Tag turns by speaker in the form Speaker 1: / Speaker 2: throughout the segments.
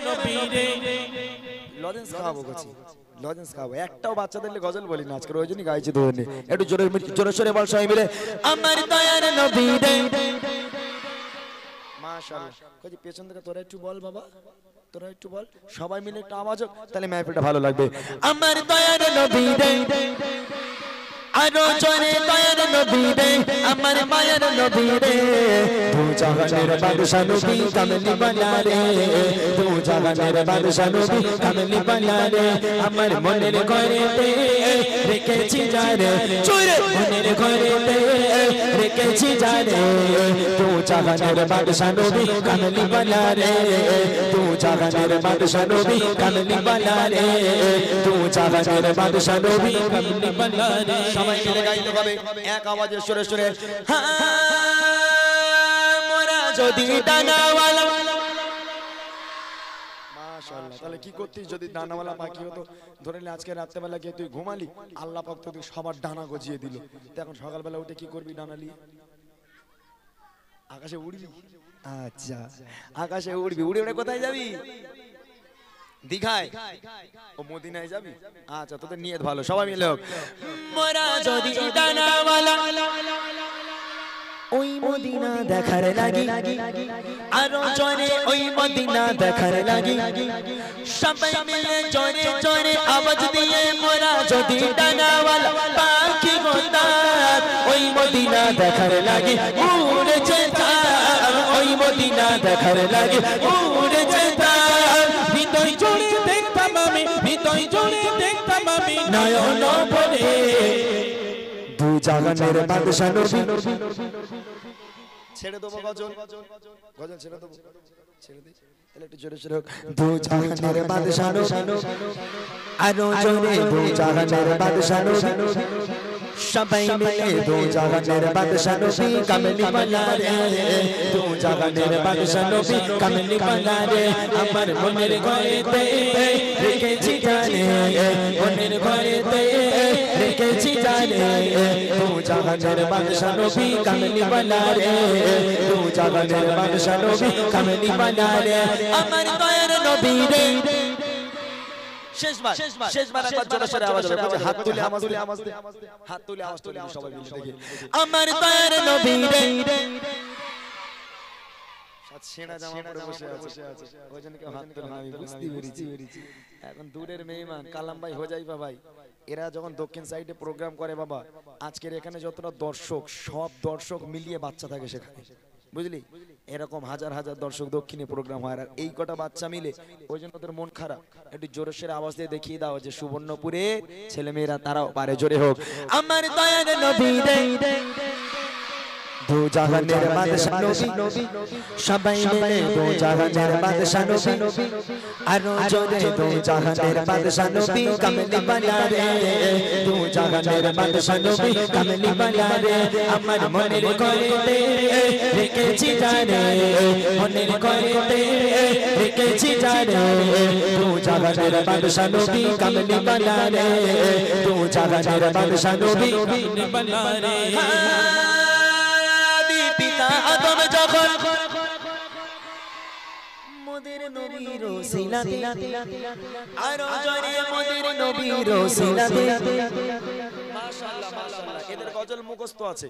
Speaker 1: নবীরে
Speaker 2: লজেন্স খাওয়াবো করছি লজেন্স খাওয়াবো একটাও বাচ্চাদের গজল বলি না আজকে ওই জন্যই গাইছি তোদের একটু জোরে জোরে সরে বল সবাই মিলে আমার দয়ার নবীরে মাশাআল্লাহ কই পেছন থেকে তোরা একটু বল বাবা তোরা একটু বল সবাই মিলে একটু আওয়াজ হোক তাহলে মেহফিলটা ভালো লাগবে আমার দয়ার নবীরে আরো জোরে দয়ার নবীরে আমার মায়ের নবীরে দু জাহানের বাদশা নবী কামলি বালা রে দু জাহানের বাদশা নবী কামলি বালা রে আমার মনের ঘরেতে রেখেছি যারে চুরে মনের ঘরেতে রেখেছি যারে দু জাহানের বাদশা নবী কামলি বালা রে দু জাহানের বাদশা নবী কামলি বালা রে দু জাহানের বাদশা নবী কামলি বালা রে সবাই মিলে গাইতে হবে এক আওয়াজে সুরে সুরে মোরা যদি ডানাওয়ালা মাশাআল্লাহ তাহলে কি করতিস যদি ডানাওয়ালা পাখি হতো ধরে নে আজকে রাতে বেলা গিয়ে তুই ঘুমালি আল্লাহ পাক তোকে সবার ডানা গজিয়ে দিল তো এখন সকালবেলা উঠে কি করবি ডানা নিয়ে আকাশে উড়বি আচ্ছা আকাশে উড়বি উড়ে উড়ে কোথায় যাবি দীঘায় ও মদিনায় যাবি আচ্ছা তোদের নিয়ত ভালো সবাই মিলে হোক মোরা যদি ডানাওয়ালা ওই মদিনা দেখার লাগি আরো জোরে ওই মদিনা দেখার লাগি সবাই মিলে জোরে জোরে আওয়াজ দিয়ে মোরা যদি ডানাওয়ালা পাখি হতাম ওই মদিনা দেখার লাগি উড়ে যেতাম ওই মদিনা দেখার লাগি উড়ে যেতাম
Speaker 1: হৃদয় জোরে দেখতাম আমি হৃদয় জোরে দেখতাম আমি নয়ন ভরে
Speaker 2: দু জাহানের বাদশা নবী ছেড়ে দেবো গজল গজল ছেড়ে দেবো ছেড়ে দে তাহলে একটু জোরে জোরে হোক দু জাহানের বাদশা নবী আরো জোরে দু জাহানের বাদশা নবী সবাই মিলে দু জাহানের বাদশা নবী কামলি বালা রে দু জাহানের বাদশা নবী কামলি বালা রে আমার মনের ঘরেতে রেখেছি জানে মনের ঘরেতে রেখেছি জানে দু জাহানের বাদশা নবী কামলি বালা রে দু জাহানের বাদশা নবী কামলি বালা রে আমার দয়ার নবী রে শেষবার একবার জোরে সোরে আওয়াজ হবে হাত তুলে আওয়াজ দে হাত তুলে আওয়াজ তুলে সবাই মিলে দেখি আমার দয়ার নবী রে সাত ছেঁড়া জামা পরে বসে আছে ওই জন্য কেউ হাত তুলে না আমি বুঝতে পেরেছি এখন দূরের মেহমান কালাম ভাই হোজাইফা ভাই এরা যখন দক্ষিণ সাইডে প্রোগ্রাম করে বাবা আজকের এখানে যতটা দর্শক সব দর্শক মিলিয়ে বাচ্চা থাকে সেখানে বুঝলি এরকম হাজার হাজার দর্শক দক্ষিণে প্রোগ্রাম হয় আর এই কটা বাচ্চা মিলে ওই জন্য তোর মন খারাপ একটু জোরে সোরে আওয়াজ দিয়ে দেখিয়ে দাও যে সুবর্ণপুরে ছেলে মেয়েরা তারাও পারে জোরে হোক আমার দয়ার নবী রে দু জাহানের বাদশা নবী সবাই মিলে দু জাহানের বাদশা নবী আরো জোরে দু জাহানের বাদশা নবী কামলি বালা রে দু জাহানের বাদশা নবী কামলি বালা রে আমার মনের ঘরেতে রেখেছি জানে মনের ঘরেতে রেখেছি জানে দু জাহানের বাদশা নবী কামলি বালা রে দু জাহানের বাদশা নবী কামলি বালা রে পিতা আদম যখন মোদের নবীর ওসিলাতে আর জোরে মোদের নবীর ওসিলাতে মাশাআল্লাহ মাশাআল্লাহ এদের গজল মুখস্থ আছে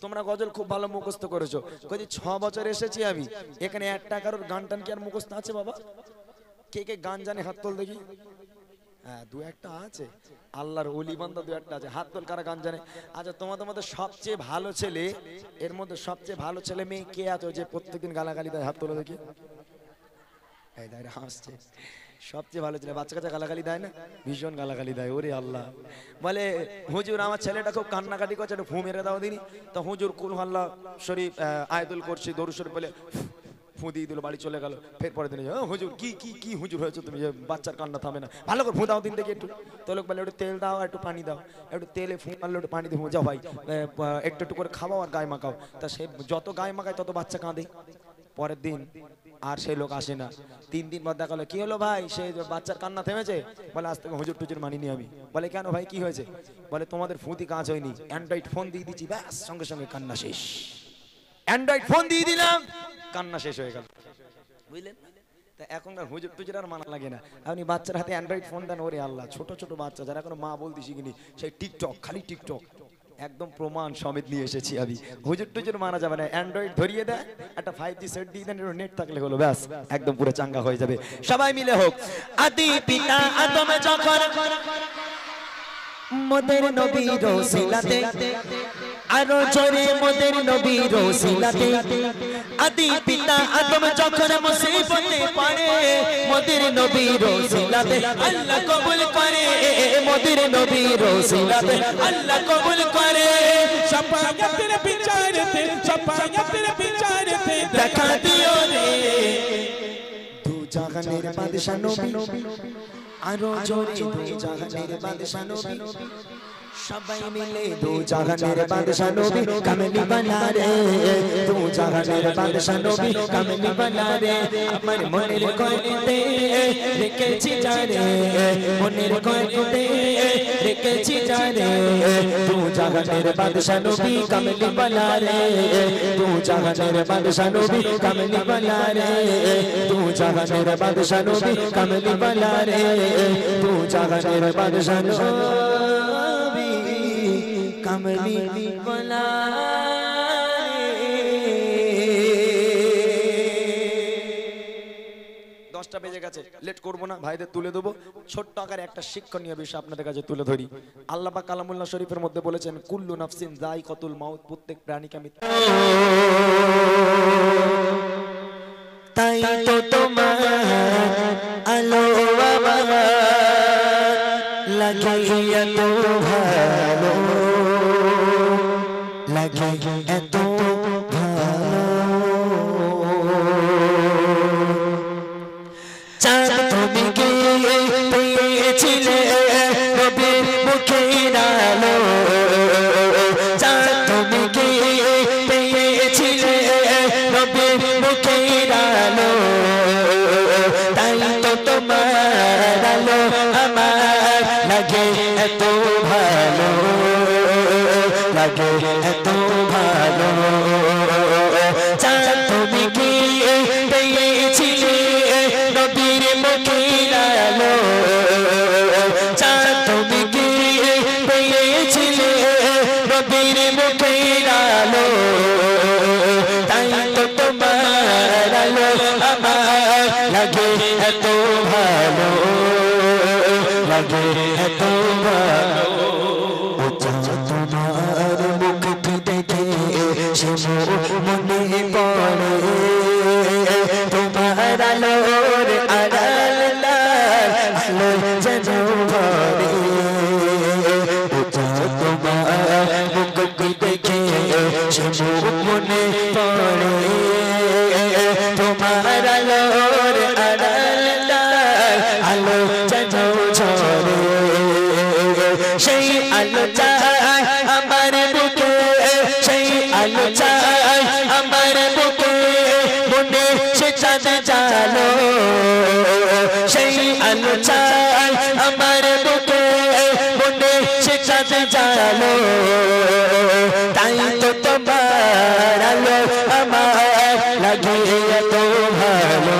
Speaker 2: তোমরা গজল খুব ভালো মুখস্থ করেছো কই 6 বছর এসেছি আমি এখানে একটা কারোর গান টান কি আর মুখস্থ আছে বাবা কে কে গান জানে হাত তোল দেখি হ্যাঁ দু একটা আছে আল্লাহর ওলি বান্দা দু একটা আছে হাত তোল কারা গান জানে আচ্ছা তোমাদের মধ্যে সবচেয়ে ভালো ছেলে এর মধ্যে সবচেয়ে ভালো ছেলে মেয়ে কে আছে যে প্রত্যেকদিন গালাগালি দেয় হাত তোলো দেখি এই দাঁড়া হাসছে সবচেয়ে ভালো ছেলে বাচ্চা কাচ্চা গালাগালি দেয় না ভীষণ গালাগালি দেয় ওরে আল্লাহ বলে হুজুর আমার ছেলেটা খুব কান্নাকাটি করছে একটু ফু মেরে দাও দিনি তো হুজুর কুল আল্লাহ শরীফ আয়াতুল কুরসি দরুদ শরীফ বলে ফু দিয়ে দিল বাড়ি চলে গেল ফের পরে দিন হুজুর কি কি কি হুজুর হয়েছে তুমি বাচ্চার কান্না থামে না ভালো করে ফু দাও দিন দেখি একটু তো লোক বলে একটু তেল দাও একটু পানি দাও একটু তেলে ফু মারলে একটু পানি দিয়ে যাও ভাই একটু একটু করে খাওয়াও আর গায়ে মাখাও তা সে যত গায়ে মাখায় তত বাচ্চা কাঁদে পরের দিন আর সেই লোক আসে না 3 দিন পর দেখা হলো কি হলো ভাই সেই বাচ্চার কান্না থেমেছে বলে আজ থেকে হুজুর টুজুর মানিনি আমি বলে কেন ভাই কি হয়েছে বলে তোমাদের ফুঁতি কাজ হয়নি অ্যান্ড্রয়েড ফোন দিয়ে দিচ্ছি ব্যাস সঙ্গে সঙ্গে কান্না শেষ অ্যান্ড্রয়েড ফোন দিয়ে দিলাম কান্না শেষ হয়ে গেল বুঝলেন তা এখনকার হুজুর টুজুর আর মানা লাগে না। আপনি বাচ্চার হাতে অ্যান্ড্রয়েড ফোন দেন, ওরে আল্লাহ, ছোট ছোট বাচ্চা যারা এখনো মা বলতে শিখিনি, সেই টিকটক, খালি টিকটক, একদম প্রমাণ সমেত নিয়ে এসেছি আমি। হুজুর টুজুর মানা যাবে না, অ্যান্ড্রয়েড ধরিয়ে দেয়, একটা 5G সেট দিয়ে দেন, নেট থাকলে হলো, ব্যাস একদম পুরো চাঙ্গা হয়ে যাবে। সবাই মিলে হোক। আদি পিতা আদম যখন মোদের নবীর ওসিলাতে, আরো জোরে মোদের নবীর ওসিলাতে, আদি পিতা আদম যখন মুসিবতে পড়ে, মোদের নবীর ওসিলাতে আল্লাহ কবুল করে, মোদের নবীর ওসিলাতে আল্লাহ কবুল করে।
Speaker 1: শাফায়াতের বিচারেতে, শাফায়াতের বিচারেতে
Speaker 2: দেখা দিও রে দু জাহানের বাদশা নবী, আরো জোরে দু জাহানের বাদশা নবী, সবাই মিলে দু জাহানের বাদশা নবী কামলি বানা রে, দু জাহানের বাদশা নবী কামলি বানা রে। আমার মনের কয়েতে রেখেছি জানে, মনের কয়েতে রেখেছি জানে, দু জাহানের বাদশা নবী কামলি বানা রে, দু জাহানের বাদশা নবী কামলি বানা রে, দু জাহানের বাদশা নবী কামলি বানা রে, দু জাহানের বাদশা নবী কামলি বানা রে। 10টা বেজে গেছে, লেট করবো না, ভাইদের তুলে দেবো। ছোট্ট আকারে একটা শিক্ষণীয় বিষয় আপনাদের কাছে তুলে ধরি। আল্লাহ পাক কালামুল্লাহ শরীফের মধ্যে বলেছেন, কুল্লু নাফসিন যায়কাতুল মাউত, প্রত্যেক প্রাণীকে আমি, তাই তো তোমার আলো আমার লাগে এত ভালো, লাগে এত ভালো, চাঁদ তুমি কে পেয়েছিলে নবীর মুখের আলো, চাঁদ তুমি কে পেয়েছিলে নবীর মুখের আলো, তাই তো তোমার আলো আমার লাগে এত ভালো, লাগে এত ভালো, চাঁদ তুমি কে পেয়েছিলে নবীর মুখের আলো, চাঁদ তুমি কে পেয়েছিলে নবীর মুখের আলো, তাই তো তোমার আলো আমার লাগে এত ভালো, লাগে এত ভালো। তোমার মুখটি দেখে সে মনে পড়ে, তোমার আলোর আড়াল আলো যেন ভরে, তোমার মুখটি দেখে সে মনে পড়ে, তোমার আলোর আড়াল আলো যেন ঝরে, সেই আলো চাই আমার বুকে, সেই আলো চাই আমার বুকে, মনে সে চাঁদ জালো, সেই আলো চাই আমার বুকে, মনে সে চাঁদ জালো, তাই তো তোমার আলো আমার লাগে এত ভালো,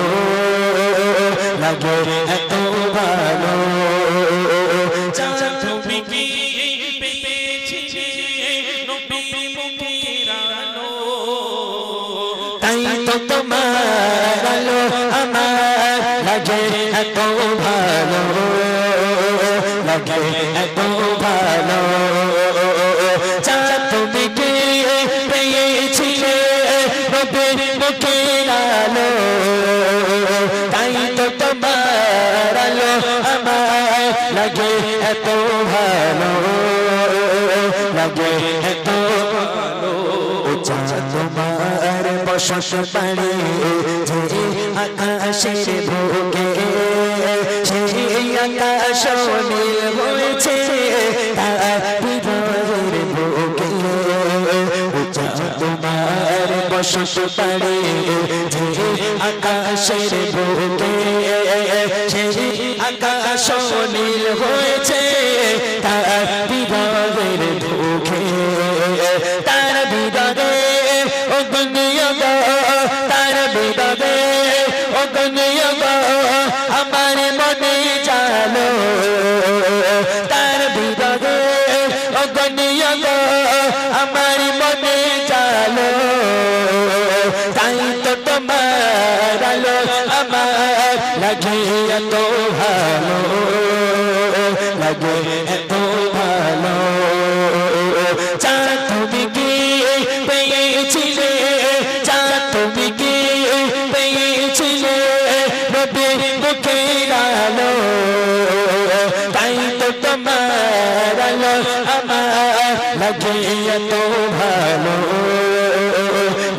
Speaker 2: লাগে এত ভালো,
Speaker 1: তুমি কি পেয়েছিলে নবীর মুখের আলো,
Speaker 2: তাই তো তোমার আলো আমার লাগে এত ভালো, লাগে এত ভালো, চাঁদ তুমি কি পেয়েছিলে নবীর মুখের আলো, তাই তো তোমার আলো আমার লাগে এত ভালো, লাগে এত ভালো। চাঁদ তোমার বসত বাড়ি যে আকাশের বুকে, সেই আকাশ নীল হয়েছে তার হৃদয়ের বুকে, চাঁদ তোমার বসত বাড়ি যে আকাশের বুকে, সেই আকাশ নীল হয়েছে তার হৃদয়ের বুকে, তার হৃদয়ে ও দুনিয়া, তার হৃদয়ে ও দুনিয়া আমার মনে জালো তার বিরহে ও গনিয়া গো আমার মনে জালো তাই তো তোমার আলো আমার লাগে এত ভালো লাগে এত ভালো চাঁদ তুমি কি পেয়েছিলে চাঁদ তুমি কি পেয়েছিলে নবীর মুখের আলো তাই তো তোমার আলো আমার লাগে এত ভালো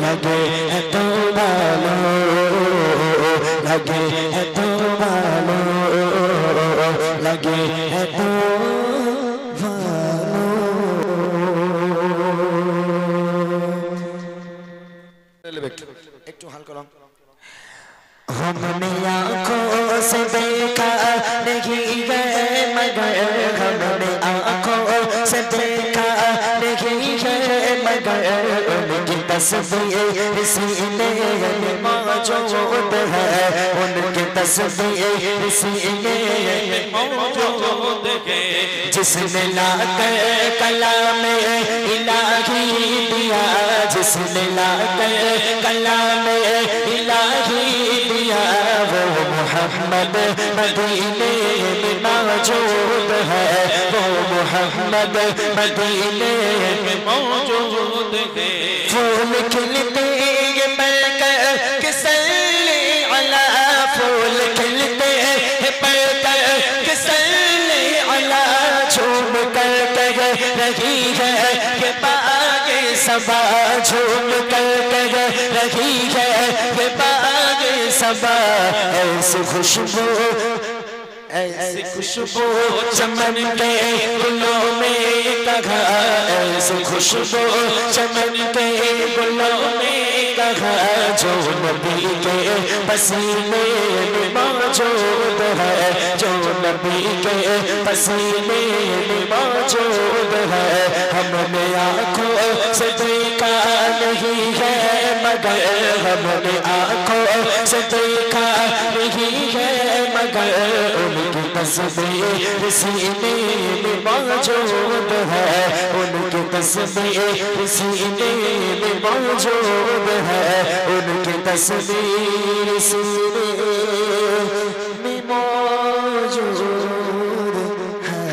Speaker 2: লাগে এত ভালো লাগে এত ভালো লাগে এত একটু হালকা রং हमने आँखों से देखा नहीं गए मगर हमने आँखों से देखा नहीं गए मगर उनकी तस्वीर सीने में मौजूद है उनकी तस्वीर सीने में मौजूद है जिसने लाकर कलाम इलाही दिया जिसने लाकर कलाम इलाही दिया वो मोहम्मद मदीने में मौजूद है वो मोहम्मद मदीने में मौजूद है फूल खिलते ये पलकर के सल्ले अला फूल खिलते हैं पलकर के सल्ले अला झूम कर कह रही है कि बागे सबा झूम कर कह रही है कि बागे सबा ऐसी खुशबू ऐसी खुशबू चमन के गुलों में कहा ऐसी खुशबू चमन के गुलों में कहा जो नबी के पसीने में मौजूद है जो नबी के पसीने में मौजूद है हमने आँखों से देखा नहीं है मगर हमने आँखों से देखा नहीं है मगर उनकी तस्वीर सीने में मौजूद है उनकी तस्वीर सीने में मौजूद है उनकी तस्वीर सीने में मौजूद है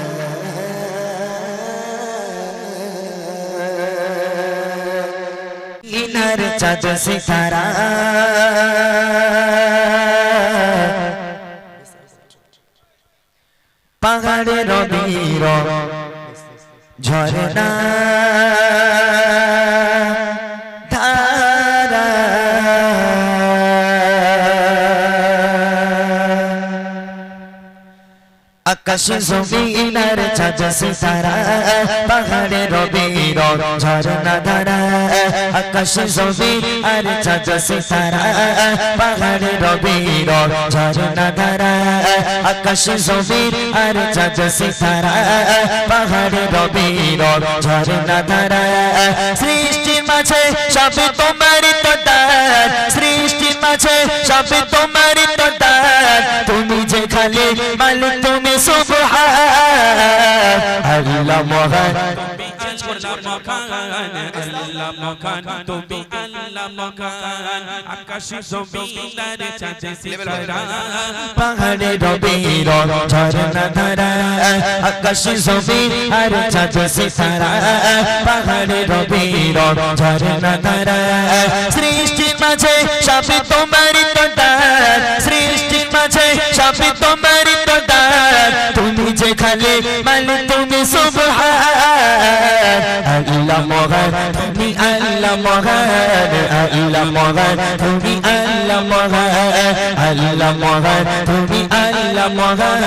Speaker 2: इनर चाँद सितारा पहाड़े रबीर झरना धारा आकाश जमीनार चाँद सितारा पहाड़े रबीर झरना धारा आकाश जमीनार चाँद सितारा पहाड़े रबीर झरना धारा आकाश जमीनार चाँद सितारा पहाड़े रबीर झरना धारा सृष्टि माझे सब तुम्हारी तो दान सृष्टि माझे सब तुम्हारी तो दान तुमी जे खाली मालिक तुमी सुबहान अल्लाह मोहन
Speaker 1: अल्लाह मकान तुमी अल्लाह मकान आकाश जमीनार चाँद सितारा
Speaker 2: पहाड़े रबीर झरना धारा आकाश जमीनार चाँद सितारा पहाड़े रबीर झरना धारा सृष्टि माझे सब तुम्हारी तो दान सृष्टि माझे सब तुम्हारी तो दान तुमी जे खाली मालिक तुमी सुबहान अल्लाह मोहन तुमी अल्लाह मोहन अल्लाह मोहन तुमी अल्लाह मोहन अल्लाह मोहन तुमी अल्लाह मोहन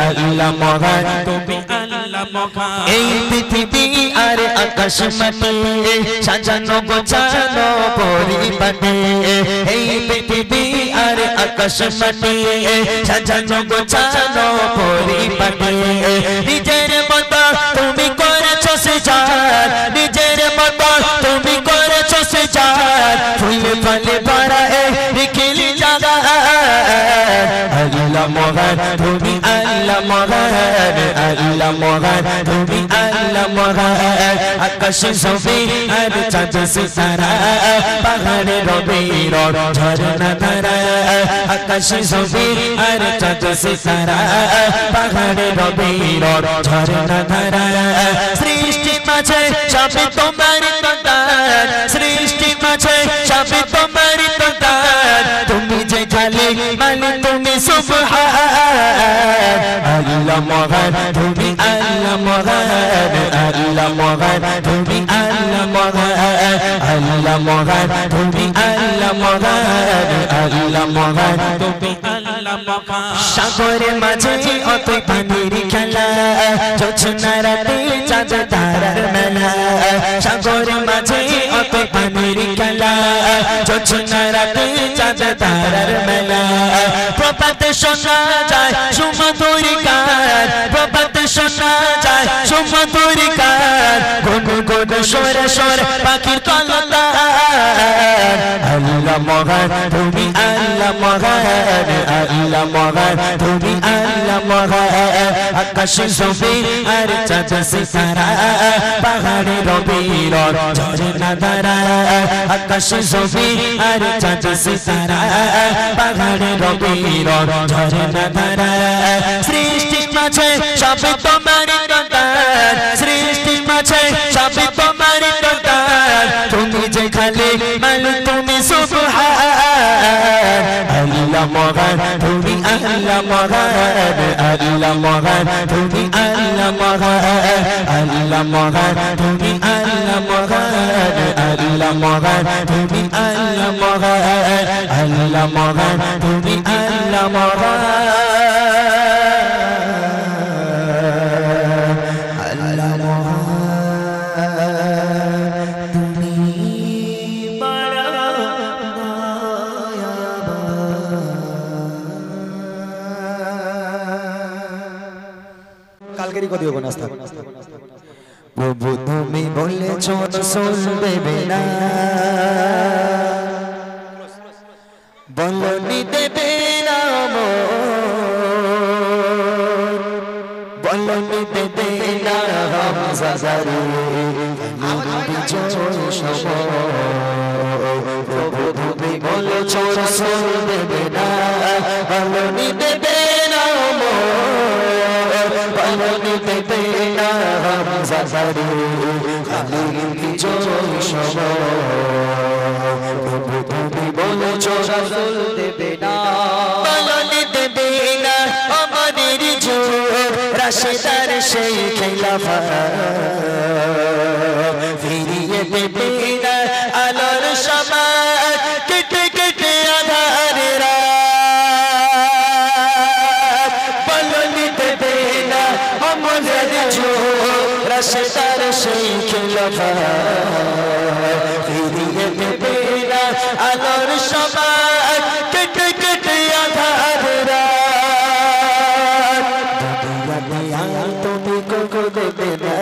Speaker 2: अल्लाह मोहन तुमी अल्लाह मोहन এই পৃথিবী আর আকাশ মাটি সাজানো গোছানো পরিপাটি এই পৃথিবী আর আকাশ মাটি সাজানো গোছানো পরিপাটি নিজের মতো তুমি করেছো সিজাদ নিজের মতো তুমি করেছো সিজাদ ফুলে ফলে ভরা এই নিখিল জাগা আল্লাহ
Speaker 1: মহান তুমি আল্লাহ মহান আল্লাহ মহান তুমি আল্লাহ মহান আকাশে জমিন আর চাঁদ সিতারা পাহাড়ে রবির ঝরনা ধারা আকাশে জমিন আর চাঁদ সিতারা পাহাড়ে রবির ঝরনা ধারা সৃষ্টি মাঝে সবে তোমার কদর সৃষ্টি মাঝে সবে তোমার কদর তুমি যে খালি মালিক তুমি সুবহান আল্লাহ মহান তুমি আল্লাহ মহান আল্লাহ মহান তুমি আল্লাহ মহান আল্লাহ মহান তুমি আল্লাহ মহান আল্লাহ মহান তুমি আল্লাহ মহান সাগরের মাঝে অত পানির খেলা জোছনা রাতে চাঁদ তারার মেলা সাগরের মাঝে অত পানির খেলা জোছনা রাতে চাঁদ তারার মেলা প্রভাতে শোনা যায় সুমধুর গান প্রভাতে শোনা যায় সুমধুর গান গুন গুন সরে সরে পাখির কলতান আল্লাহ মহান তুমি আল্লাহ মহান আল্লাহ মহান তুমি আল্লাহ মহান আকাশে জমিন আর চাঁদ সিতারা পাহাড়ে রবির ঝরনা ধারা আকাশে জমিন আর চাঁদ সিতারা পাহাড়ে রবির ঝরনা ধারা সৃষ্টি মাঝে সবে তোমার কদর সৃষ্টি মাঝে সবে তোমার কদর তুমি যে খালি মালিক তুমি সুবহান আল্লাহ মহান তুমি আল্লাহ মহান আল্লাহ মহান তুমি আল্লাহ মহান আল্লাহ মহান তুমি আল্লাহ মহান আল্লাহ মহান তুমি আল্লাহ মহান আল্লাহ মহান তুমি আল্লাহ মহান আল্লাহ মহান তুমি বড়
Speaker 2: কালকেরই কথা হবে নাস্তা
Speaker 1: প্রভু তুমি বলেছো শুনবে না বলনি দেবে না বলনি দেবে না হামজারে প্রভু তুমি বলেছো শুনবে না বলনি দেবে না বলনি দেবে না হামজারে খালি বিজয় প্রভু তুমি বলেছো রাসূল দেবে না বলনি দেবে না আমাদের যুগ রাশেদার সেই খেলাফা ফিরিয়ে দেবে না আলোর সমাজ কেটে কেটে আধারের রাত বলনি দেবে না আমাদের যুগ রাশেদার সেই খেলাফা ফিরিয়ে দেবে না আলোর সমাজ কেটে কেটে আধারের রাত দুনিয়া আর তুমি কোকো দেবে না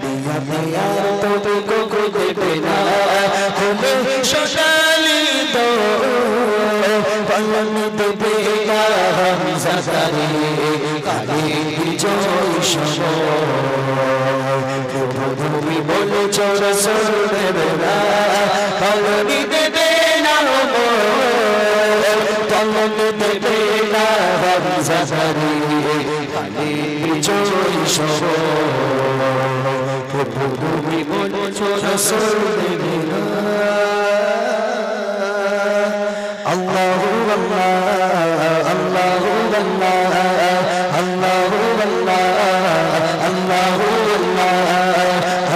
Speaker 1: দুনিয়া আর তুমি কোকো দেবে না তুমি সোনালি তো বলনি দেবে না হামজারে কালি বিজয় তুমি বলেছো রাসূল দেবে না বলনি দেবে না বলনি দেবে না হামজারে কালি বিজয় তুমি বলেছো রাসূল দেবে না আল্লাহু আল্লাহ আল্লাহু আল্লাহ আল্লাহু আল্লাহ আল্লাহু আল্লাহ আল্লাহু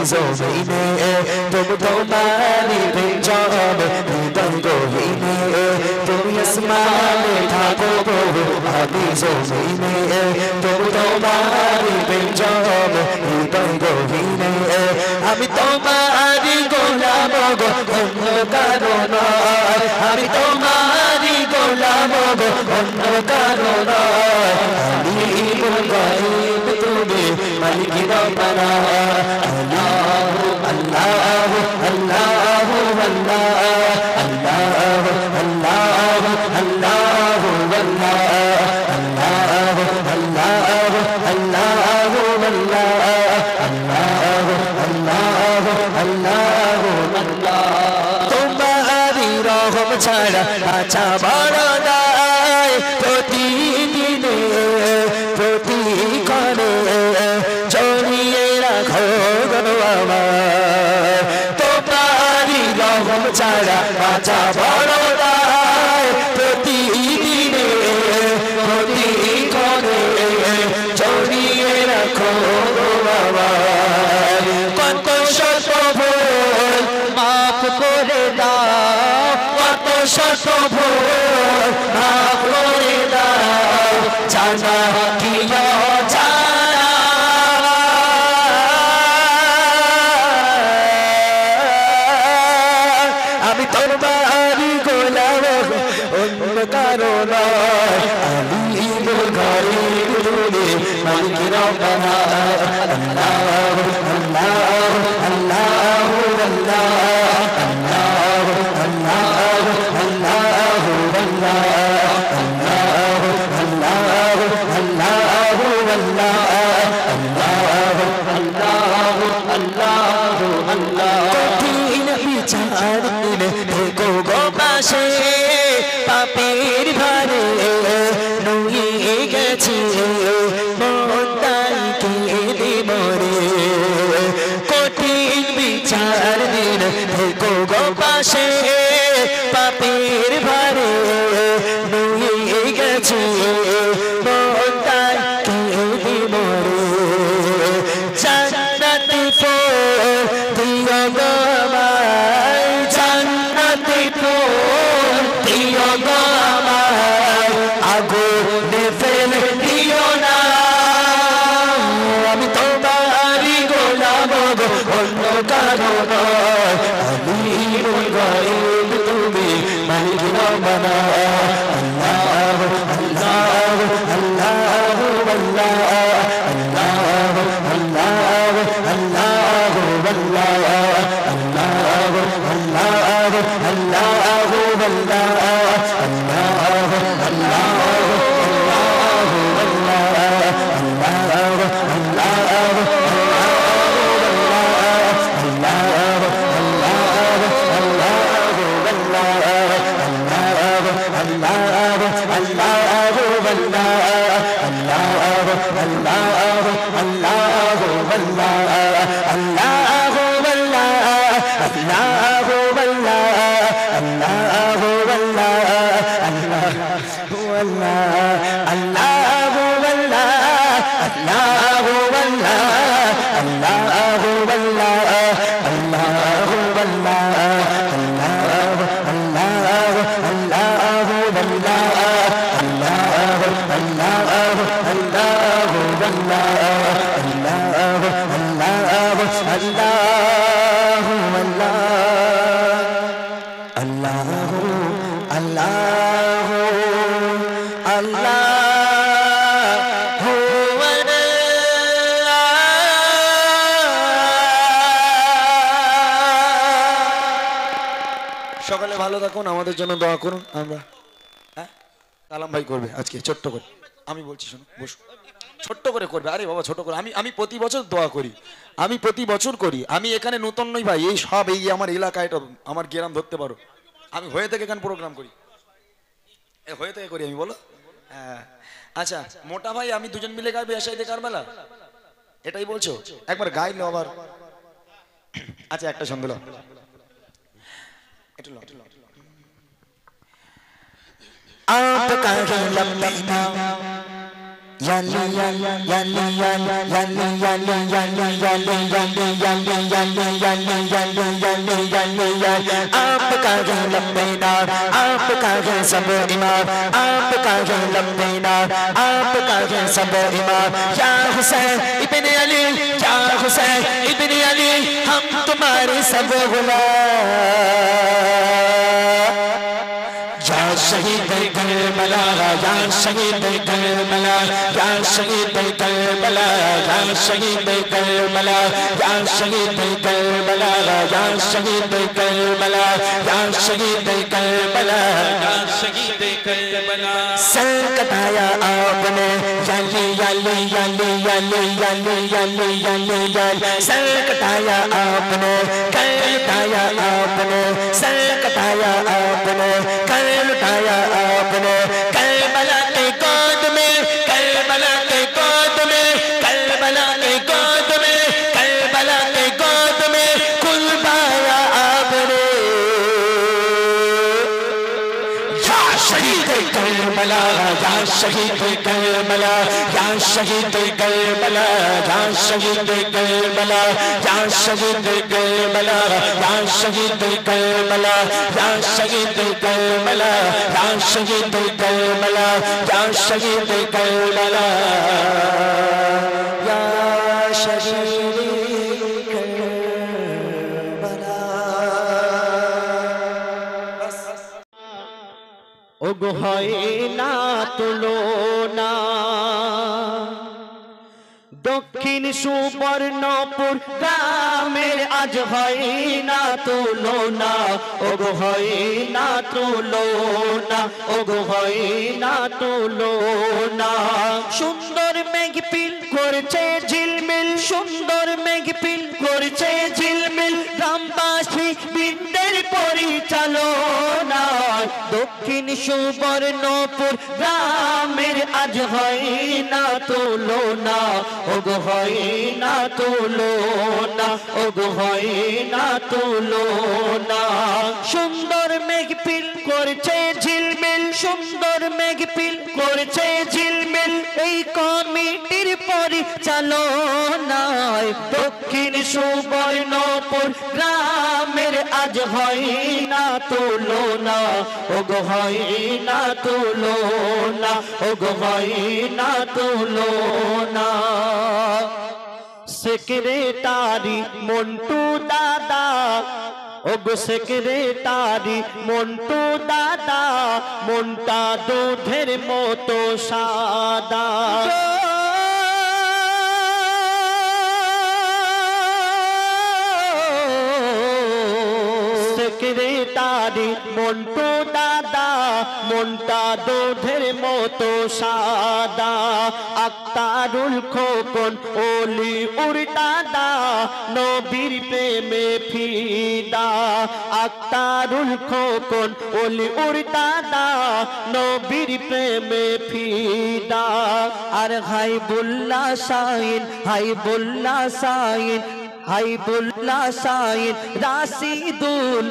Speaker 1: জমিনে তুম তোমারি পেঞ্চম হৃদয় গহীনে তুমি আসমানে থাকো গো আমি জমিনে তুম তোমারি পেঞ্চম
Speaker 2: জম হৃদয় গভীরে আমি তোমারই গোলাম গো অন্য কারো নয় আমি তোমারই গোলাম গো অন্য কারো নয় আলিমুল গায়ব তুমি মালিক রব্বানা আল্লাহু আল্লাহু আল্লাহু আল্লাহু আল্লাহু আল্লাহু আল্লাহু আল্লাহু আল্লাহু তোমারি রহম ছাড়া বাঁচা বড় নাই প্রতিদিনে প্রতিক্ষণে জড়িয়ে রাখো গো আমার তোমারি রহম ছাড়া বাঁচা বড় নাই প্রতিদিনে প্রতিক্ষণে জড়িয়ে রাখো গো আমার কত শত ভুল মাফ করে দাও কত শত ভুল মাফ করে দাও জানা কি অজানা আমি তোমারই গোলাম অন্য কারো নয় আলিমুল গায়ব তুমি মালিক রব্বানা আল্লাহু আল্লাহু আল্লাহু আল্লাহু আল্লাহু আল্লাহু আল্লাহু আল্লাহু আল্লাহু কঠিন বিচার দিনে থেকো গো পাশে পাপের ভারে নুয়ে গেছে মনটাই কেঁদে মরে কঠিন বিচার দিন থেকো গো পাশে পাপের ভারে নুয়ে গেছে মনটাই কেঁদে মরে জান্নাতি ফুল দিও গো আমায় জান্নাতি ফুল দিও গো আমায় আগুনে ফেলে দিও না আমি তোমারই গোলাম গো অন্য কারো নয় আলিমুল গায়ব তুমি মালিক রব্বানা আল্লাহু আল্লাহু আল্লাহু আল্লাহু আল্লাহু আল্লাহু আল্লাহু আল্লাহু আল্লাহু সকলে ভালো থাকুন, আমাদের জন্য দোয়া করুন। আমরা কালাম ভাই করবে আজকে ছোট্ট করে, আমি বলছি শোনো, বসো, ছোট্ট করে করবে। আরে বাবা ছোট করে, আমি প্রতি বছর দোয়া করি, আমি প্রতি বছর করি। আমি এখানে নতুন নই ভাই, এই সব এই আমার এলাকায়, আমার গ্রাম ধরতে পারো। আমি হয়ে থেকে এখানে প্রোগ্রাম করি, হয়ে থেকে করি আমি, বলো। হ্যাঁ আচ্ছা মোটা ভাই আমি দুজন মিলে গাইবে এসাইতে কারবেলা, এটাই বলছো? একবার গাইলো আবার। আচ্ছা একটা ছন্দ লো, একটু লো। आपका ही लम्बा
Speaker 3: आपका है लम्बेना, आपका है सब इमाम, आपका है लम्बेना, आपका है सब इमाम। या हुसैन इब्ने अली, या हुसैन इब्ने अली, हम तुम्हारे सब गुलाम। या शहीद करबला, या शहीद करबला, या शहीद करबला, या शहीद करबला, या शहीद करबला, या शहीद करबला, या शहीद करबला, या शहीद करबला। सर कटाया आपने, याली याली याली याली याली याली याली याली, सर कटाया आपने, कर कटाया आपने, सर कटाया आपने, कर लुटाया आपने। करबला के गोद में, करबला के गोद में, करबला के गोद में, करबला के गोद में कुर्बाया आपने। या शहीद करबला, या शहीद करबला, या शहीद करबला, या शहीद करबला, या शहीद करबला, या शहीद करबला, या शहीद करबला, या शहीद करबला, या शहीद करबला, या शहीद करबला। ওগো হয় না তুলনা, দক্ষিণ সুবর্ণপুর গ্রামের আজ হয় না তুলনা। ওগো হয় না তুলনা, ওগো হয় না তুলনা। সুন্দর মেঘ পিল করছে ঝিলমিল, সুন্দর মেঘ পিল করছে ঝিলমিল, গ্রামবাসী বৃন্দের পরিচালনা। দক্ষিণ সুবর্ণপুর গ্রামের আজ হয় না তুলনা। ওগো হয় না তুলনা, ওগো হয় না তুলনা। সুন্দর মেঘ পিল করছে ঝিলমিল, সুন্দর মেঘ পিল করছে ঝিলমিল, এই কমিটির পরিচালনায় দক্ষিণ সুবর্ণপুর গ্রামের আজ হয় না তুলনা। ওগো হয় না তুলনা, ওগো হয় না তুলনা। সেক্রেটারি মন্টু দাদা, ওগো সেক্রেটারি মন্টু দাদা, মনটা দুধের মতো সাদা। সেক্রেটারি মন্টু দাদা, মনটা দুধের মতো সাদা। আক্তারুল খোকন ওলি উর দাদা, নবীর প্রেমে ফিদা। আক্তারুল খোকন ওলি উর দাদা, নবীর প্রেমে ফিদা। আর হাইবুল্লাহ শাহিন, হাইবুল্লাহ শাহিন, হাইবুল্লাহ শাহিন রাশিদুল,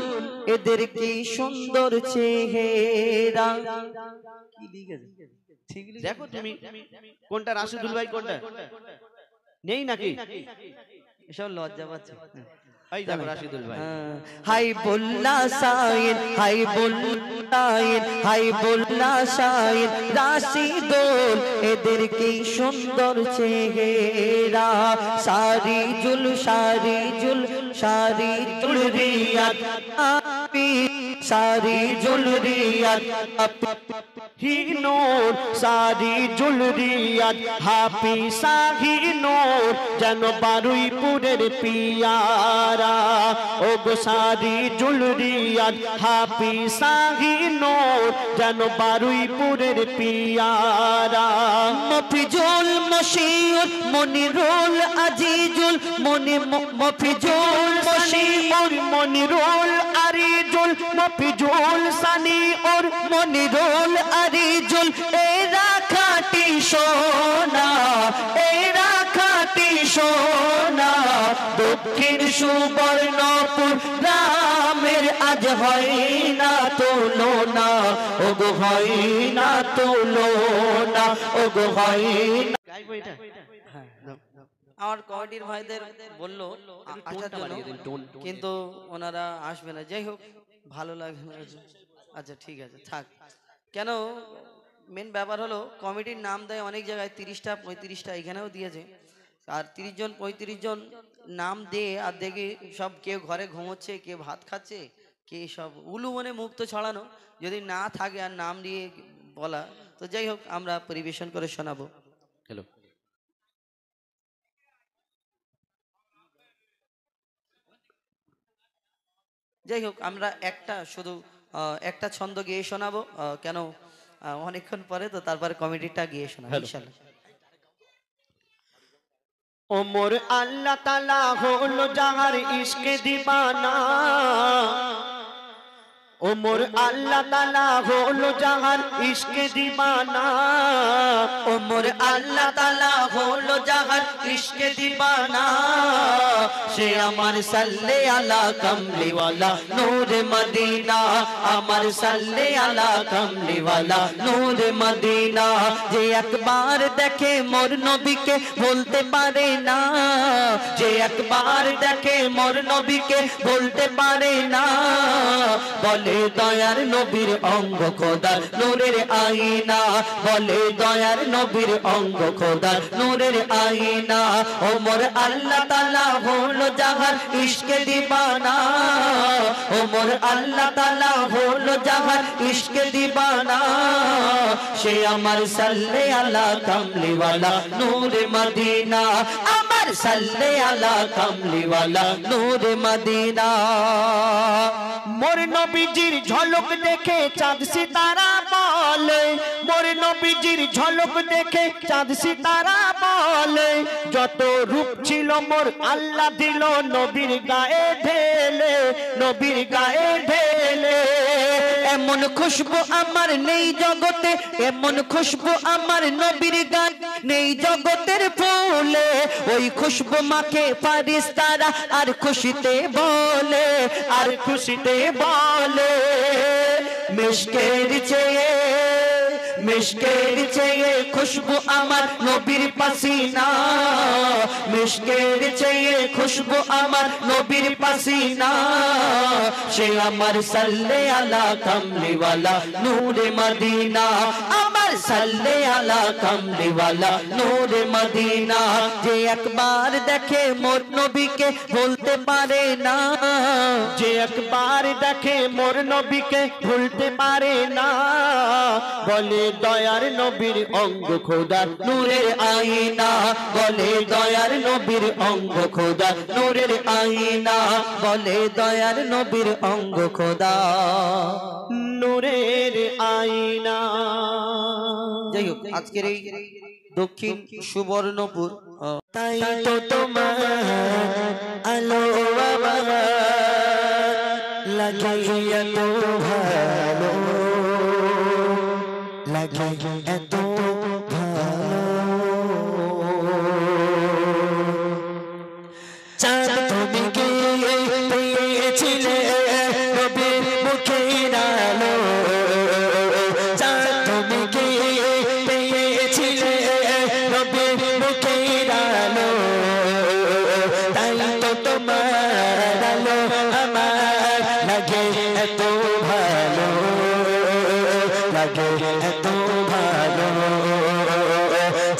Speaker 3: এদের কি সুন্দর চেহারা। কি লিখেছে ঠিক দেখো তুমি, কোনটা রাশিদুল ভাই কোনটা নেই নাকি? এসব লজ্জা পাচ্ছে। এই দেখো রাশিদুল ভাই। হাইবুল্লাহ শাহিন, হাইবুল্লাহ শাহিন, হাইবুল্লাহ শাহিন রাশিদুল, এদের কি সুন্দর চেহারা। সারি জুল, সারি জুল, সারি জুল রিয়াদ আপি, সারি জুল রিয়াদ হি নূর, সারি জুল রিয়াদ হাফি সাহি নূর, যেন বারুইপুরের পিয়ারা। ওগো সারি জুল রিয়াদ হাফি সাহি নূর, যেন বারুইপুরের পিয়ারা। মফিজুল মশিউর মনিরুল আজিজুল, মফিজুল মশিউর মনিরুল আরিজুল, মফিজুল সানি ওর মনিরুল আরিজুল, এরা খাঁটি সোনা, এরা খাঁটি সোনা। দক্ষিণ সুবর্ণপুর গ্রামের আজ হয় না তুলনা, ওগো হয় না তুলনা, ওগো হয় না। গাইবো এটা? হ্যাঁ।
Speaker 4: আমার কমিটির ভাইদের বললো আসার জন্য, কিন্তু ওনারা আসবে না। যাই হোক, ভালো লাগে না। আচ্ছা ঠিক আছে, থাক। কেন, মেন ব্যাপার হলো কমিটির নাম দেয় অনেক জায়গায় 30টা 35টা, এখানেও দিয়েছে। আর 30 জন 35 জন নাম দিয়ে আর দেখি সব কেউ ঘরে ঘুমোচ্ছে, কেউ ভাত খাচ্ছে, কে সব উলু মনে মুক্ত ছড়ানো। যদি না থাকে আর নাম দিয়ে বলা, তো যাই হোক আমরা পরিবেশন করে শোনাবো। হ্যালো, যাই হোক আমরা একটা শুধু একটা ছন্দ গিয়ে শোনাবো। কেন অনেকক্ষণ পরে তো, তারপরে কমিটিটা গিয়ে শোনাবো ইনশাআল্লাহ।
Speaker 3: ওমর আল্লাহ তাআলা হলো যাহার ইশকে দিবানা, ওমর আল্লাহ তাআলা হলো যাহার ইশকে দিবানা,
Speaker 4: ওমর আল্লাহ তাআলা হলো যাহার ইশকে দিবানা,
Speaker 3: সে আমার সাল্লে আলা কামলিওয়ালা নূরে মদিনা, আমার সাল্লে আলা কামলিওয়ালা নূরে মদিনা। যে একবার দেখে মোর নবীকে বলতে পারে না, যে একবার দেখে মোর নবীকে বলতে পারে না, বলে দয়ার নবীর অঙ্গ খোদার নূরের আয়না, বলে দয়ার নবীর অঙ্গ খোদার নূরের আয়না। ওমর আল্লাহ তাআলা হলো যাহার ইশকে দিবানা, ওমর আল্লাহ তাআলা হলো যাহার ইশকে দিবানা, সে আমার সাল্লে আলা কামলিওয়ালা নূরে মদিনা, আমার সাল্লে আলা কামলিওয়ালা নূরে মদিনা। মোর নবীজির ঝলক দেখে চাঁদ সিতারা বলে, মোর নবীজির ঝলক দেখে চাঁদ সিতারা বলে, যত রূপ ছিল মোর আল্লাহ দিল নবীর গায়ে ঢেলে, নবীর গায়ে ঢেলে। এমন খুশবু আমার নেই জগতে, এমন খুশবু আমার নবীর গায়ে নেই জগতের ফুলে, ওই খুশবু মাখে ফারিস্তারা আর খুশিতে বলে, আর খুশিতে বলে, মিশকের চেয়ে, মিশকের চেয়ে খুশবু আমার নবীর পাসিনা, মিশকের চেয়ে খুশবু আমার নবীর পাসিনা, সে আমার সাল্লে আলা কামলিওয়ালা নূরে মদিনা, আমার সাল্লে আলা কামলিওয়ালা নূরে মদিনা। যে একবার দেখে মোর নবীকে বলতে পারে না, যে একবার দেখে মোর নবীকে ভুলতে পারে না, বলে দয়ার নবীর অঙ্গ খোদার নূরের আয়না, বলে দয়ার নবীর অঙ্গ খোদার নূরের আয়না, বলে দয়ার নবীর অঙ্গ খোদা নূরের আয়না।
Speaker 4: যাই হোক, আজকের এই দক্ষিণ সুবর্ণপুর,
Speaker 3: তাই তো তোমার আলো আমার লাগে এত ভালো, লাগে এত চাঁদ তুমি গিয়ে পেয়েছিলে নবীর মুখের আলো, চাঁদ তুমি গিয়ে পেয়েছিলে নবীর মুখের আলো, তাই তো তোমার আলো আমার লাগে এত ভালো, লাগে এত ভালো।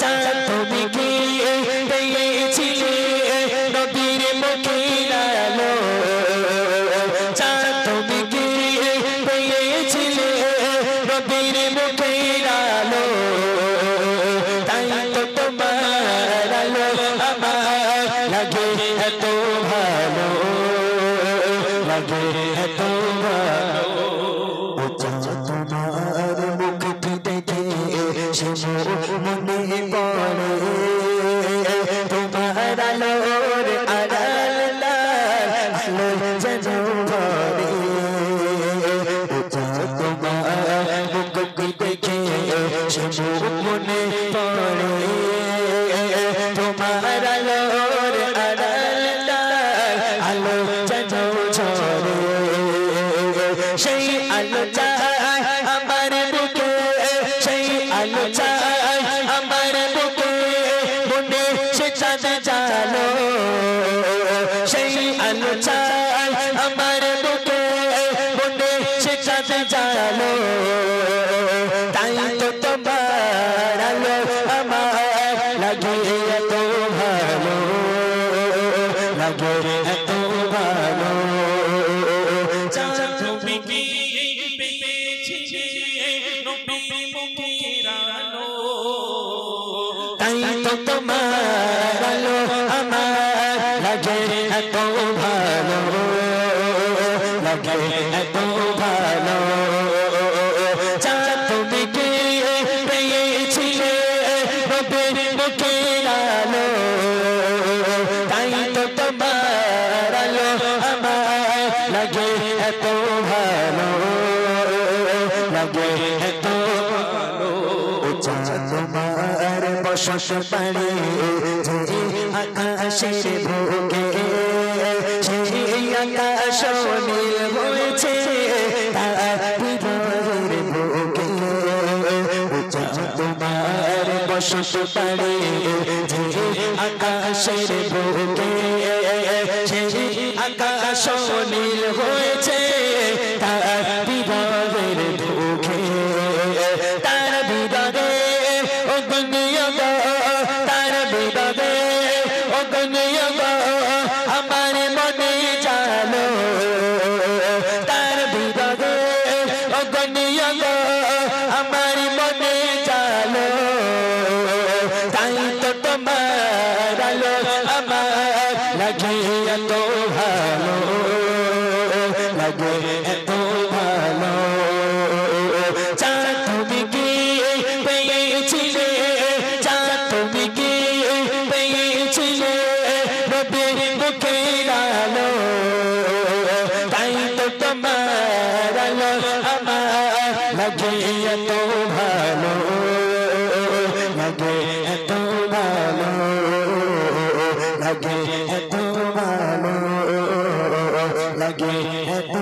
Speaker 3: চাঁদ তুমি গিয়ে পেয়েছিলে নবীর মুখের আলো, চাঁদ তুমি গিয়ে পেয়েছিলে নবীর মুখের আলো, তাই তো তোমার আলো আমার লাগে এত ভালো, লাগে এত ভালো। ও চাঁদ তোমার মুখটি দেখে সে মনে পড়ে, তোমার আলোর আড়াল আলো যেন ভরে। ও চাঁদ তোমার মুখটি দেখে সে মনে পড়ে, তোমার আলোর আড়াল আলো চাই আমার বুকে বনে সে চাঁদ জালো তাই তো তোমার আলো আমার লাগে এত ভালো লাগে এত ভালো
Speaker 1: তুমি কি পেয়েছিলে নবী মুখের আলো
Speaker 3: তাই তো তোমার আলো আমার লাগে এত ভালো লাগে এত ভালো তুমি কি পেয়েছিলে নবীর মুখের আলো তাই তো তোমার আলো আমার লাগে এত ভালো লাগে এত ভালো তোমার বসত বাড়ি যে আকাশের বুকে সেই আকাশ নীল হয়েছে তার হৃদয়ের বুকে তোমার বসত বাড়ি যে আকাশের বুকে সেই আকাশ নীল হয়েছে তার হৃদয়ের বুকে তার হৃদয়ে ও দুনিয়া তার হৃদয়ে ও দুনিয়া আমার মনে জানো তার হৃদয়ে ও দুনিয়া আমার মনে জানো তাই তো তোমার আলো আমার লাগে এত ভালো লাগে এত ভালো তুমি কি পেয়েছিলে তুমি কি পেয়েছিলে নবীর মুখের আলো তাই তো তোমার আলো আমার লাগে এত ভালো লাগে এত ভালো লাগে এত ভালো লাগে এত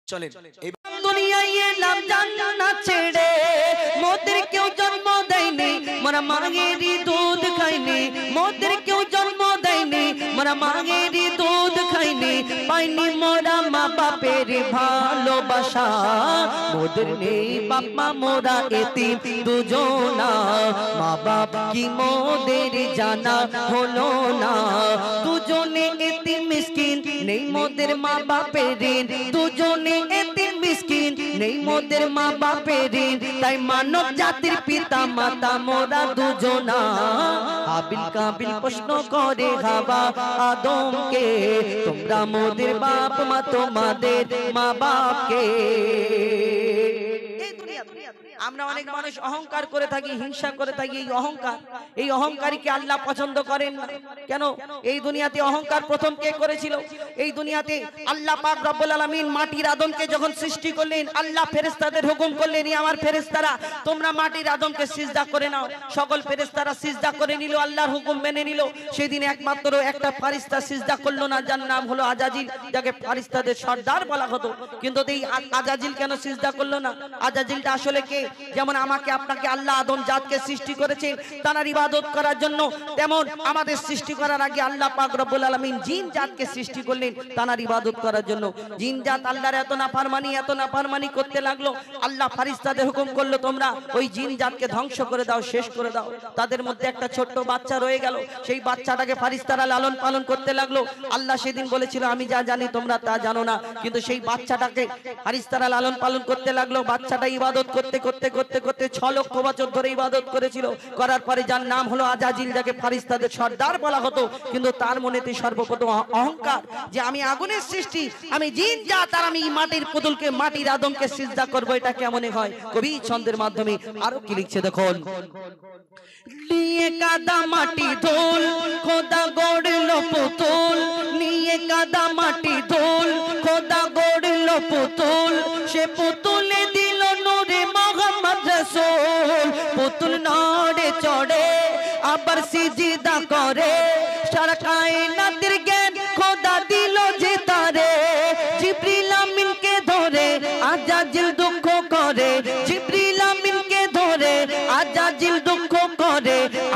Speaker 2: চলেন এই
Speaker 4: দুনিয়ায় এলাম জান্নাত ছেড়ে মোদের কেউ জন্ম দেয়নি মোরা মাগেরই দুধ খাইনি মোদের কেউ জন্ম দেয়নি মোরা মাগেরই দুধ খাইনি পাইনি মোরা মা বাপের ভালোবাসা মোদের নেই বাপ মা মোরা এতিম দুজনা মা বাপ কি মোদের জানা হলো না দুজনে এতিম মিসকিন নেই মোদের মা বাপের ঋণ দুজনে এতিম মিসকিন নেই মোদের মা বাপের ঋণ তাই মানব জাতির পিতা মাতা মোরা দুজনা হাবিল কাবিল প্রশ্ন করে হাওয়া আদমকে তোমরা মোদের বাপ মা তোমাদের মা বাপকে আমরা অনেক মানুষ অহংকার করে থাকি হিংসা করে থাকি এই অহংকারীকে আল্লাহ পছন্দ করেন না কেন এই দুনিয়াতে অহংকার প্রথম কে করেছিল এই দুনিয়াতে আল্লাহ পাক রব্বুল আলামিন মাটির আদমকে যখন সৃষ্টি করলেন আল্লাহ ফেরেশতাদের হুকুম করলেন আমার ফেরেশতারা তোমরা মাটির আদমকে সিজদা করে নাও সকল ফেরেশতারা সিজদা করে নিল আল্লাহর হুকুম মেনে নিল সেদিন একমাত্র একটা ফেরেশতা সিজদা করলো না যার নাম হলো আজাজিল যাকে ফেরেশতাদের সর্দার বলা হতো কিন্তু এই আজাজিল কেন সিজদা করলো না আজাজিলটা আসলে কে যেমন আমাকে আপনাকে আল্লাহ আদম জাতকে সৃষ্টি করেছেন তার ইবাদত করার জন্য তেমন আমাদের সৃষ্টি করার আগে আল্লাহ পাক রব্বুল আলামিন জিন জাতকে সৃষ্টি করলেন তার ইবাদত করার জন্য জিন জাত আল্লাহর এত নাফরমানি করতে লাগলো আল্লাহ ফেরেশতাদের হুকুম করলো তোমরা ওই জিন জাতকে ধ্বংস করে দাও শেষ করে দাও তাদের মধ্যে একটা ছোট্ট বাচ্চা রয়ে গেল সেই বাচ্চাটাকে ফেরেশতারা লালন পালন করতে লাগলো আল্লাহ সেদিন বলেছিল আমি যা জানি তোমরা তা জানো না কিন্তু সেই বাচ্চাটাকে ফেরেশতারা লালন পালন করতে লাগলো বাচ্চাটা ইবাদত করতে করতে করতে করতে 6 লক্ষ বছর ধরে ইবাদত করেছিল করার পরে যার নাম হলো আজাজিল যাকে ফেরেশতাদের সর্দার বলা হতো কিন্তু তার মনেতে সর্বপ্রথম অহংকার যে আমি আগুনের সৃষ্টি আমি জিন জাত আর আমি মাটির পুতুলকে মাটির আদমকে সিজদা করব এটা কেমনে হয় কবি ছন্দের মাধ্যমে আরো কি লিখছে দেখুন নিয়ে কাদা মাটি ধুল খোদা গড়লো পুতুল নিয়ে কাদা মাটি ধুল খোদা গড়লো পুতুল সে পুতুলে দিল নূরে মোহাম্মদ রাসূল পুতুল নড়ে চড়ে আবার সিজদা করে সারা কায়নাতের জ্ঞান খোদা দিল যে তারে জিবরিল আমিনকে ধরে আজাজিল দুঃখ করে জিবরিল আমিনকে ধরে আজাজিল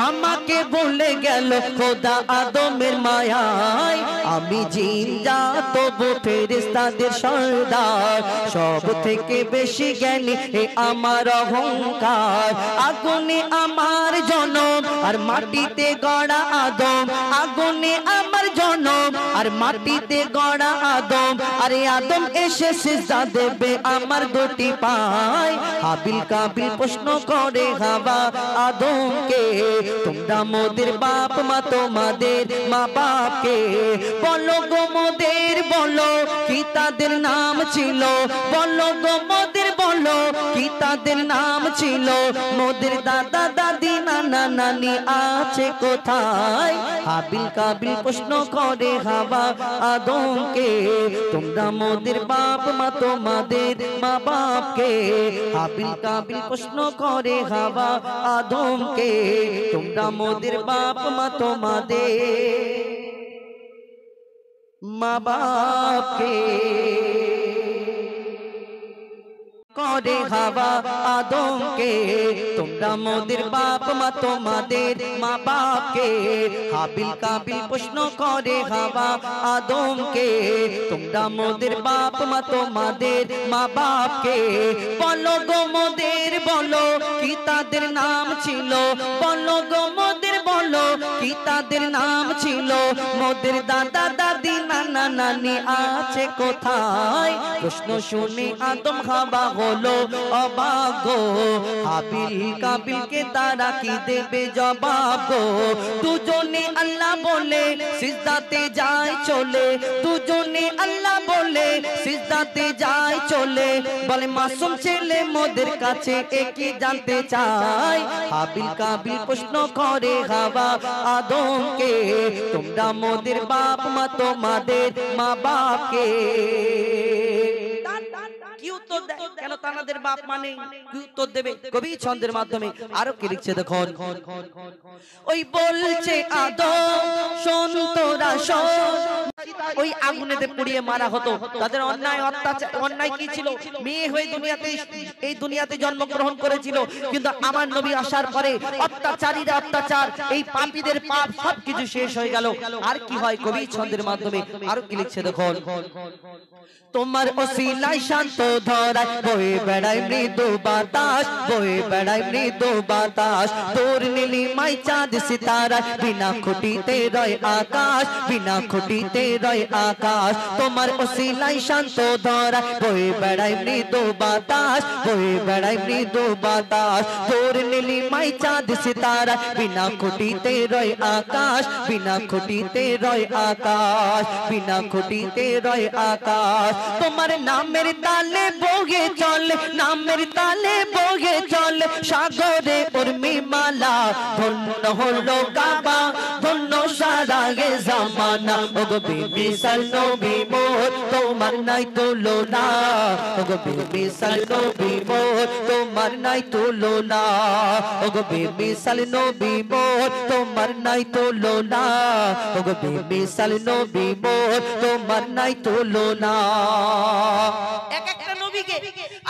Speaker 3: আমাকে বলে গেল খোদা আদমের মায়ায় আমি জিন যা তবু ফেরেশতাদের সর্দার সব থেকে বেশি জ্ঞানী এ আমার অহংকার আগুনে আমার জনম আর মাটিতে গড়া আদম আগুনে আমার জনম আর মাটিতে গড়া আদম আরে আদম এসে সিজদা দেবে আমার দুটি পায় হাবিল কাবিল প্রশ্ন করে হাওয়া আদমকে তোমরা মোদের বাপ মা তোমাদের মা বাপকে বলো গো মোদের বলো কি তাদের নাম ছিল বলো গো মোদের বলো কি তাদের নাম ছিল মোদের দাদা দাদি নানা নানি আছে কোথায় হাবিল কাবিল প্রশ্ন করে হাওয়া আদমকে তোমরা মোদের বাপ মা তোমাদের মা বাপকে হাবিল কাবিল প্রশ্ন করে হাওয়া আদমকে তোমরা মোদের বাপ মা তোমাদের মা বাপকে করে হাওয়া আদমকে তোমরা মোদের বাপ মা তোমাদের মা বাপকে হাবিল কাবিল প্রশ্ন করে হাওয়া আদমকে তোমরা মোদের বাপ মা তোমাদের মা বাপকে বলো গো মোদের বলো কি তাদের নাম ছিল বলো গো মোদের বলো কি তাদের নাম ছিল মোদের দাদা দাদি নানা নানি আছে কোথায় প্রশ্ন শুনে আদম হাওয়া হলো অবাক গো হাবিল কাবিলকে তারা কি দেবে জবাব গো দুজনে আল্লাহ বলে সিজদাতে যায় চলে দুজনে আল্লাহ বলে সিজদাতে যায় চলে বলে মাসুম ছেলে মোদের কাছে একই জানতে চায় হাবিল কাবিল প্রশ্ন করে হাওয়া আদমকে তোমরা মোদের বাপ মা তোমাদের মা বাপকে কি উত্তর দেয় কেন তানাদের বাপ মানে কি উত্তর দেবে কবি ছন্দের মাধ্যমে আরো কি লিখছে দেখুন ওই বলছে আদম শোন তোরা শোন ওই আগুনেতে পুড়িয়ে মারা হতো তাদের অন্যায় অত্যাচার অন্যায় কি ছিল মেয়ে হয়ে এই দুনিয়াতে জন্মগ্রহণ করেছিল কিন্তু আমার নবী আসার পরে অত্যাচারীরা অত্যাচার এই পাপীদের পাপ সবকিছু শেষ হয়ে গেল আর কি হয় কবি ছন্দের মাধ্যমে আরো কি লিখছে দেখুন তোমার ওসিলায় শান্ত ধরায় বয়ে বেড়ায় মৃদু বাতাস বয়ে বেড়ায় মৃদু বাতাস তোর নীলিমায় চাঁদ সিতারা বিনা খুঁটিতে রয় আকাশ বিনা খুঁটিতে রয় আকাশ তোমার ওসিলায় শান্ত ধরায় বয়ে বেড়ায় মৃদু বাতাস বয়ে বেড়ায় মৃদু বাতাস তোর নীলিমায় চাঁদ সিতারা বিনা খুঁটিতে রয় আকাশ বিনা খুঁটিতে রয় আকাশ বিনা খুঁটিতে রয় আকাশ তোমার নামের তালে বগে চলে নামের তালে বগে চলে সাগরে উর্মিমালা ধন্য হলো কাবা ধন্য সারা গে জামানা ওগো বেমিসাল নবী মোর তোমার নাই তুলনা ওগো বেমিসাল নবী মোর তোমার নাই তুলনা ওগো বেমিসাল নবী মোর তোমার নাই তুলনা ওগো বেমিসাল নবী মোর তোমার নাই তুলনা এক একটা নবীকে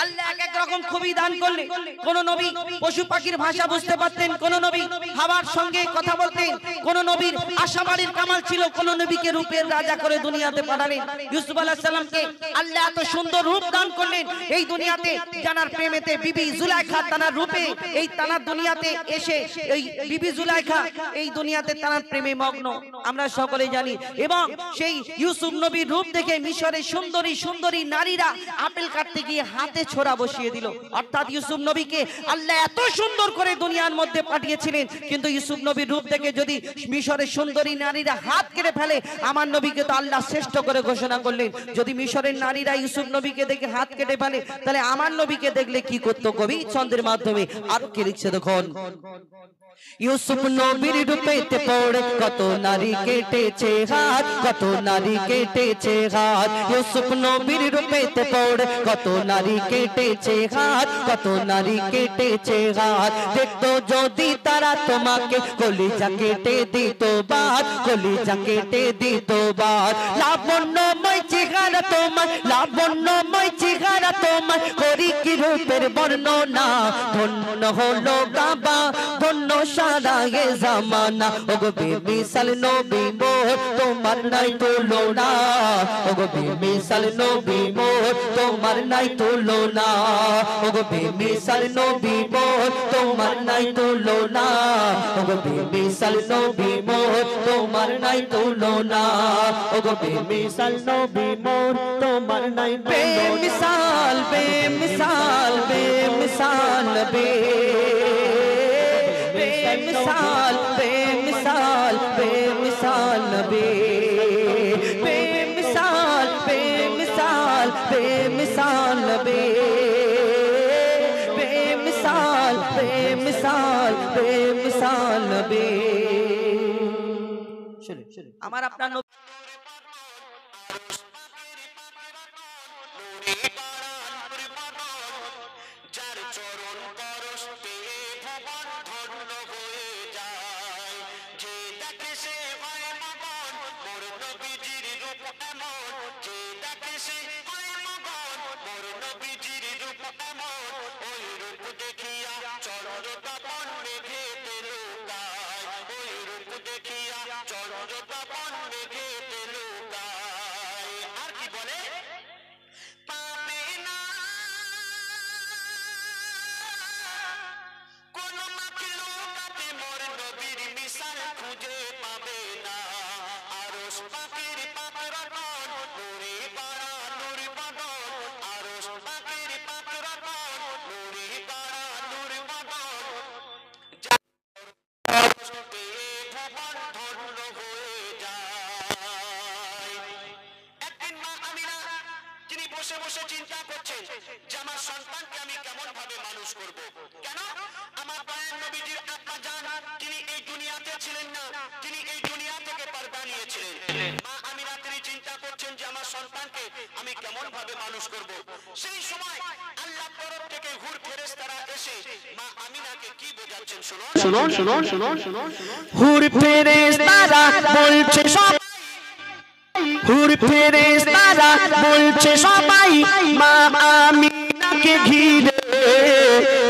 Speaker 3: আল্লাহ এক এক রকম খুবই দান করলে কোন নবী পশু পাখির ভাষা বুঝতে পারতেন কোন নবী হাওয়ার সঙ্গে কথা বলতেন কোন নবীর আশাবাড়ির কামাল ছিল কোন নবীকে রূপের রাজা করে দুনিয়াতে পাঠালেন ইউসুফ আলাইহিস সালামকে আল্লাহ এত সুন্দর রূপ দান করলেন এই দুনিয়াতে জানার প্রেমেতে বিবি জুলাইখা তানার রূপে এই তানার দুনিয়াতে এসে এই বিবি জুলাইখা এই দুনিয়াতে তানার প্রেমে মগ্ন আমরা সকলে জানি এবং সেই ইউসুফ নবীর রূপ দেখে মিশরের সুন্দরী সুন্দরী নারীরা আপেল কাটতে গিয়ে হাতে ছোরা বসিয়ে দিল অর্থাৎ ইউসুফ নবীকে আল্লাহ এত সুন্দর করে দুনিয়ার মধ্যে পাঠিয়েছিলেন কিন্তু ইউসুফ নবীর রূপ দেখে যদি মিশরের সুন্দরী নারীরা হাত কেটে ফেলে আমার নবীকে তো আল্লাহ শ্রেষ্ঠ করে ঘোষণা করলেন যদি মিশরের নারীরা ইউসুফ নবীকে দেখে হাত কেটে ফেলে তাহলে আমার নবীকে দেখলে কি করতো কবি ছন্দের মাধ্যমে আর কি লিখছে দেখুন ইউসুফ নবীর রূপেতে পড়ে কত নারী কেটেছে হাত কত নারী কেটেছে হাত ইউসুফ নবীর রূপেতে পড়ে কত নারী কেটেছে হাত কত নারী কেটেছে হাত দেখতো যদি তারা তোমাকে কলিজা কেটে দিত বাদ কলিজা কেটে দিত বাদ লাবণ্যময় চেহারা তোমার লাবণ্যময় চেহারা তোমার করি কি রূপের বর্ণনা ধন্য হলো কাবা ধন্য সারা এ জামানা ওগো বেমিসাল নবী মোর তোমার নাই তুলনা ওগো বেমিসাল নবী মোর তোমার নাই তুলনা ওগো বেমিসাল নবী মোর তোমার নাই তুলনা ওগো বেমিসাল নবী মোর তোমার নাই তুলনা ওগো বেমিসাল নবী মোর তোমার নাই বেমিসাল বেমিসাল বেমিসাল নবী बेमिसाल बेमिसाल बेमिसाल नबी बेमिसाल बेमिसाल बेमिसाल नबी बेमिसाल बेमिसाल बेमिसाल नबी
Speaker 4: আমার আপনার নবী
Speaker 3: বসে চিন্তা করছেন যে আমার সন্তানকে আমি কেমন ভাবে মানুষ করব। কেন? আমার দয়ার নবীজির আব্বা জান তিনি এই দুনিয়াতে ছিলেন না, তিনি এই দুনিয়া থেকে পর্দা নিয়েছিলেন। মা আমিনা তিনি চিন্তা করছেন যে আমার সন্তানকে আমি কেমন ভাবে মানুষ করব। সেই সময় আল্লাহর তরফ থেকে হুর ফেরেশতারা এসে মা আমিনাকে কি বোঝাচ্ছেন শুনুন শুনুন শুনুন শুনুন।
Speaker 2: হুর ফেরেশতারা বলছে সব হুর ফেরেশতারা বলছে সবাই মা আমিনাকে ঘিরে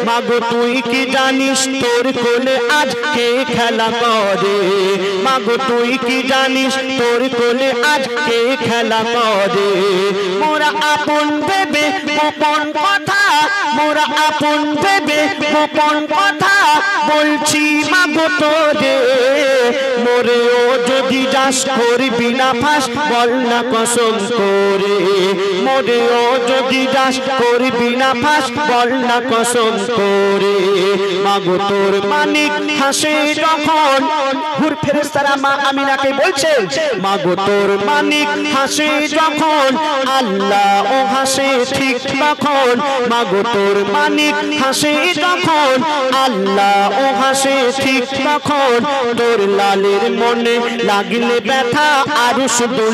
Speaker 2: মাগো তুই কি জানিস তোর কোলে আজকে খেলা করে মাগো তুই কি জানিস তোর কোলে আজকে খেলা করে মোরা আপন ভেবে গোপন কথা মোরা আপন ভেবে গোপন কথা বলছি মাগো তোরে মোরে ও যদি যাস করবি না ফাঁস বল না কসম করে মোরে ও যদি যাস করবি না ফাঁস বল না কসম করে মাগো তোর মানিক হাসে যখন হুর ফেরেশতারা মা আমিনাকে বলছে মাগো তোর মানিক হাসে যখন আল্লাহ ও হাসে ঠিক তখন মাগো তোর মানিক হাসে যখন আল্লাহ ও হাসে ঠিক তখন তোর লালের মনে লাগলে ব্যথা আরো শুধু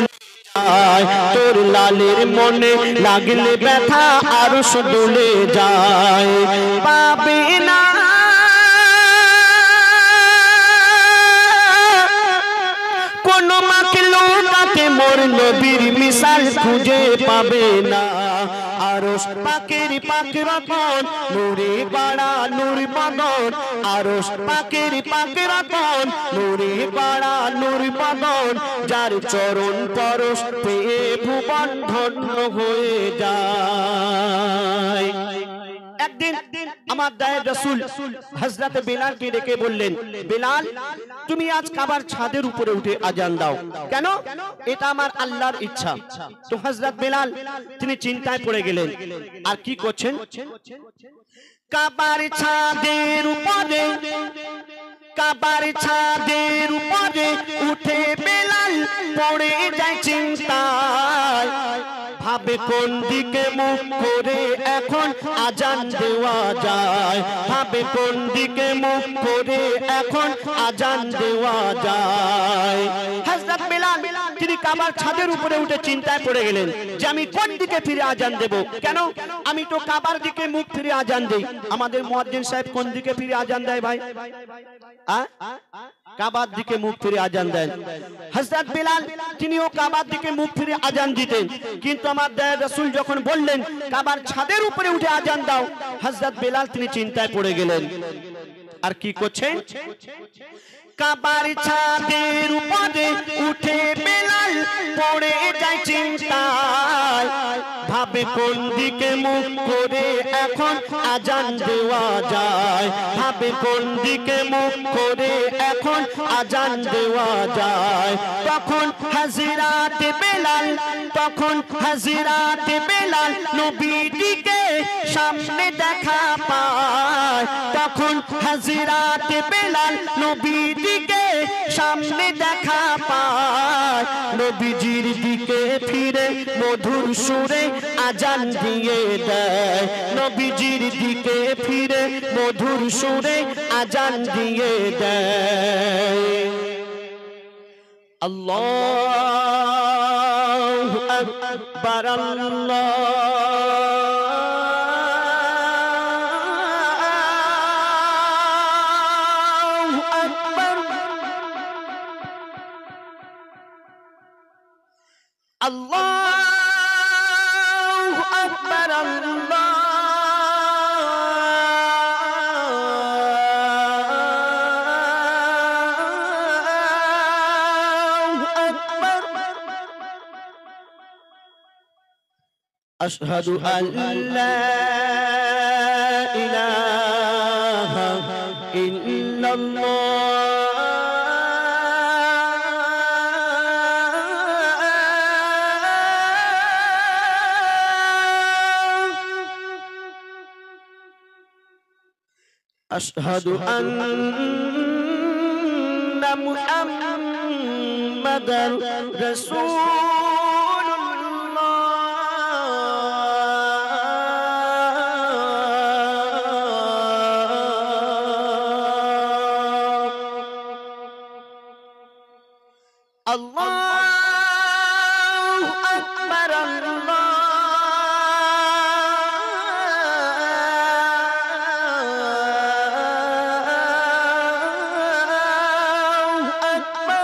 Speaker 2: তোর লালের মনে লাগলে ব্যথা আরো দুলে যায় পাবে না কোন মাখলুকাতে মোর নবীর মিসাল খুঁজে পাবে না আরশ পাকের পাক রতন নূরে বাড়া নূর বদন আরশ পাকের পাক রতন নূরে বাড়া নূর বদন যার চরণ পরশ পেয়ে ভুবন ধন্য হয়ে যায়। একদিন আমার দয়ার রাসূল হযরত বেলালকে ডেকে বললেন বেলাল তুমি আজ কাবার ছাদের উপরে উঠে আজান দাও। কেন? এটা আমার আল্লাহর ইচ্ছা। তো হযরত বেলাল তিনি চিন্তায় পড়ে গেলেন আর কি করছেন কাবার ছাদের উপরে কাবার ছাদের উপরে উঠে বেলাল পড়ে যায় চিন্তায় ভাবে কোন দিকে মুখ করে এখন আজান দেওয়া যায় ভাবে কোন দিকে মুখ করে এখন আজান দেওয়া যায়। হযরত বেলাল তিনি কাবার ছাদের উপরে উঠে চিন্তায় পড়ে গেলেন যে আমি কোন দিকে ফিরে আজান দেব। কেন? আমি তো কাবার দিকে মুখ ফিরে আজান দেই। আমাদের মুয়াজ্জিন সাহেব কোন দিকে ফিরে আজান দেয় ভাই? কাবার দিকে মুখ ফিরে আজান দেন। হযরত বেলাল তিনিও কাবার দিকে মুখ ফিরে আজান দিতেন। কিন্তু আমার দয়ার রাসূল যখন বললেন কাবার ছাদের উপরে উঠে আজান দাও হযরত বেলাল তিনি চিন্তায় পড়ে গেলেন।
Speaker 3: আর কি করছেন কাবার ছাদের উপরে উঠে বেলাল পড়ে যায় চিন্তায় ভাবে কোন দিকে মুখ করে এখন আজান দেওয়া যায় ভাবে কোন দিকে মুখ করে এখন আজান দেওয়া যায় তখন হাজিরাতে বেলাল নবীজিকে সামনে দেখা পায় তখন হাজিরাতে বেলাল নবীজিকে সামনে দেখা পায় নবীজির দিকে ফিরে মধুর সুরে আজান দিয়ে দেয় নবীজির দিকে ফিরে মধুর সুরে আজান দিয়ে দেয় আল্লাহু আকবার আল্লাহু আকবার أشهد أن لا إله إلا الله أشهد أن محمدا رسول Allahu Akbar Allahu Akbar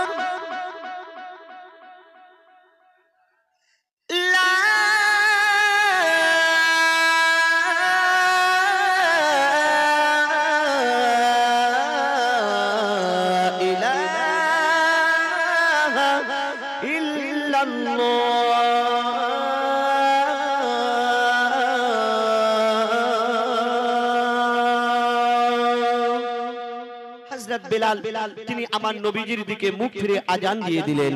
Speaker 3: La হযরত বেলাল তিনি আমার নবীজির দিকে মুখ ফিরে আজান দিয়ে দিলেন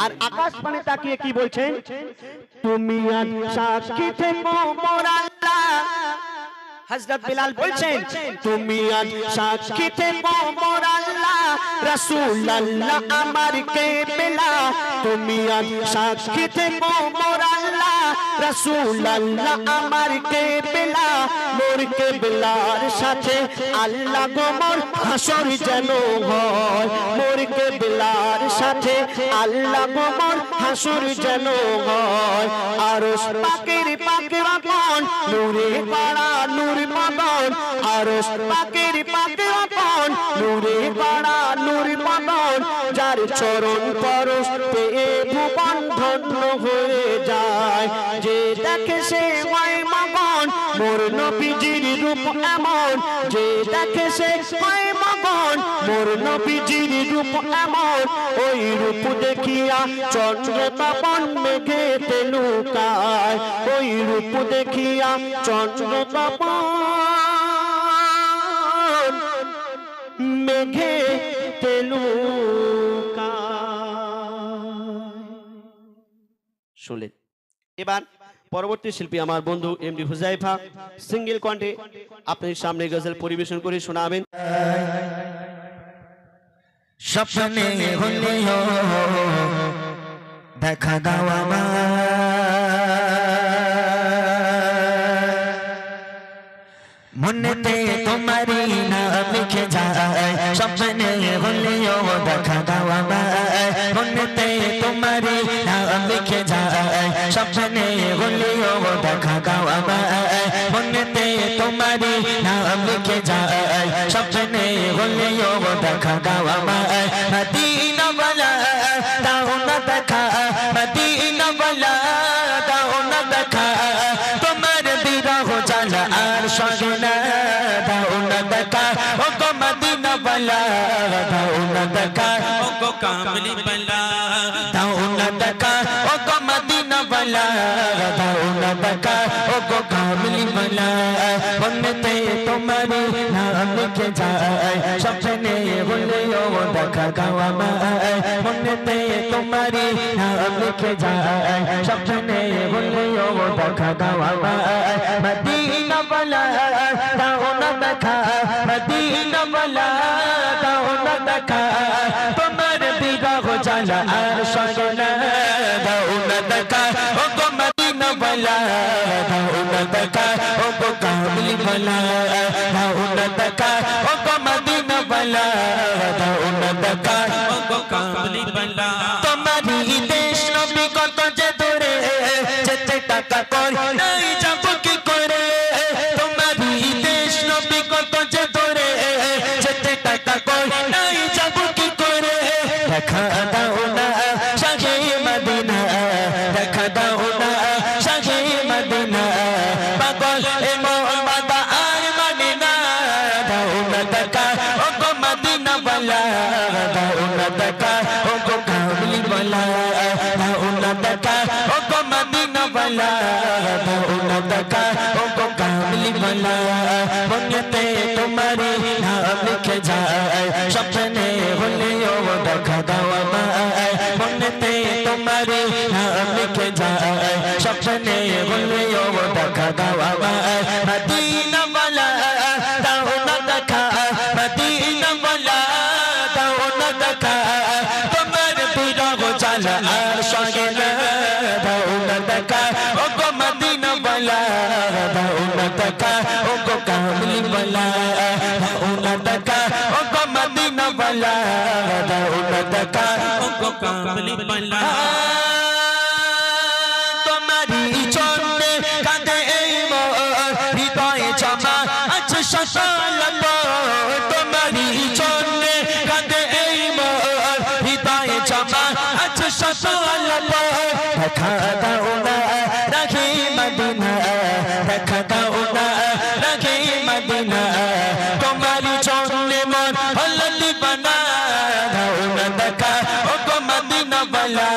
Speaker 3: আর আকাশ পানে তাকিয়ে কি বলছেন তুমি আজ সাক্ষী থেকো মোর আল্লাহ হযরত বেলাল বলছেন তুমি আজ সাক্ষী থেকো মোর আল্লাহ রাসূলুল্লাহ আমার কেবলা তুমি আজ সাক্ষী থেকো মোর আল্লাহ রাসূলুল্লাহ আমার কেবলা মোর কেবলার সাথে আল্লাহ গো মোর হাসর যেন হয় মোর কেবলার সাথে আল্লাহ গো মোর হাসর যেন হয় আরশ পাকের আপন নূরে পাড়া নূর মদন আরশ পাকের আপন নূরে পাড়া নূর মদন যার চরণ পরশ পেয়ে ভুবন ধন্য হয়ে যায় যে দেখে সে হয় মগন মোর নবীজির রূপ এমন যে দেখে সে হয় মগন মোর নবীজির রূপ এমন ওই রূপ দেখিয়া চন্দ্র তপন মেঘেতে লুকায় ওই রূপ দেখিয়া চন্দ্র তপন মেঘেতে লুকায় শুনলেন এবার পরবর্তী শিল্পী আমার বন্ধু এমডি হুজাইফা সিঙ্গেল কণ্ঠে আপনাদের সামনে গজল পরিবেশন করে শোনাবেন
Speaker 2: স্বপ্নে হলেও দেখা দাও আমার মনেতে তোমারি নাম লিখে যায় স্বপ্নে হলেও দেখা দাও আমার মনেতে তোমারি নাম লিখে যায় স্বপ্নে হলেও দেখা দাও আমার মনেতে তোমারি নাম লিখে যায় স্বপ্নে হলেও দেখা দাও আমার মদিনা वाला দাও না দেখা মদিনা वाला দাও না দেখা তোমার বিরহ জ্বালা আর সহে না দাও না দেখা ও গো
Speaker 3: मदीना वाला दाओ ना दका
Speaker 1: ओ गो कामली वाला
Speaker 3: दाओ ना दका ओ गो मदीना वाला दाओ ना दका ओ गो कामली वाला बनते तुम्हारी नाम के जाए सपने भूलियो दका गावा माए बनते तुम्हारी नाम के जाए सपने भूलियो दका गावा माए मदीना वाला दाओ ना दका मदीना वाला दाओ ना दका तुम्हारे बिगा हो जाला अर्शगना दाओ ना दका ओ गो मदीना वाला दाओ ना दका ओ गो कामली वाला दाओ ना दका ओ गो मदीना वाला दाओ ना दका
Speaker 1: ओ गो कामली वाला
Speaker 3: तुम्हारी देश नबी কত যে দূরে যেতে টাকা কর নাই যাব কি করে তোমারি দেশ নবী কত যে দূরে যেতে টাকা কর নাই যাব কি করে দেখা দাও না শাহে মদিনা দেখা দাও না শাহে মদিনা পাগল এ মোহাম্মদ আর মানে না দাও না দেখা ও গো মদিনা वाला দাও না দেখা ও গো কামলি वाला দাও না দেখা ও গো মদিনা वाला দাও না দেখা ও গো কামলি वाला মনেতে তোমারি নাম লিখে যায় স্বপ্নে ভুলিও দেখা দাও আমায় মনেতে তোমারি নাম লিখে যায় স্বপ্নে ভুলিও দেখা দাও আমায় মদিনা वाला দাও না দেখা মদিনা वाला দাও না দেখা তোমার বিরহ জ্বালা আর সহে না দাও না দেখা ও গো মদিনা वाला দাও না দেখা ও গো কামলি वाला দাও না দেখা ও গো মদিনা वाला দাও না দেখা
Speaker 1: ओ गो कामली वाला
Speaker 3: তোমারি চন্দ্রে কাঁদে এই মোর হৃদয়ে জমা আছে সকাল তোমারি চন্দ্রে কাঁদে এই মোর হৃদয়ে জমা আছে সকাল দেখা দাও না রাখি মদিনা দেখা দাও না রাখি মদিনা তোমারি চন্দ্রে মন হলদি বানা দাও না দেখা ও গো মদিনা वाला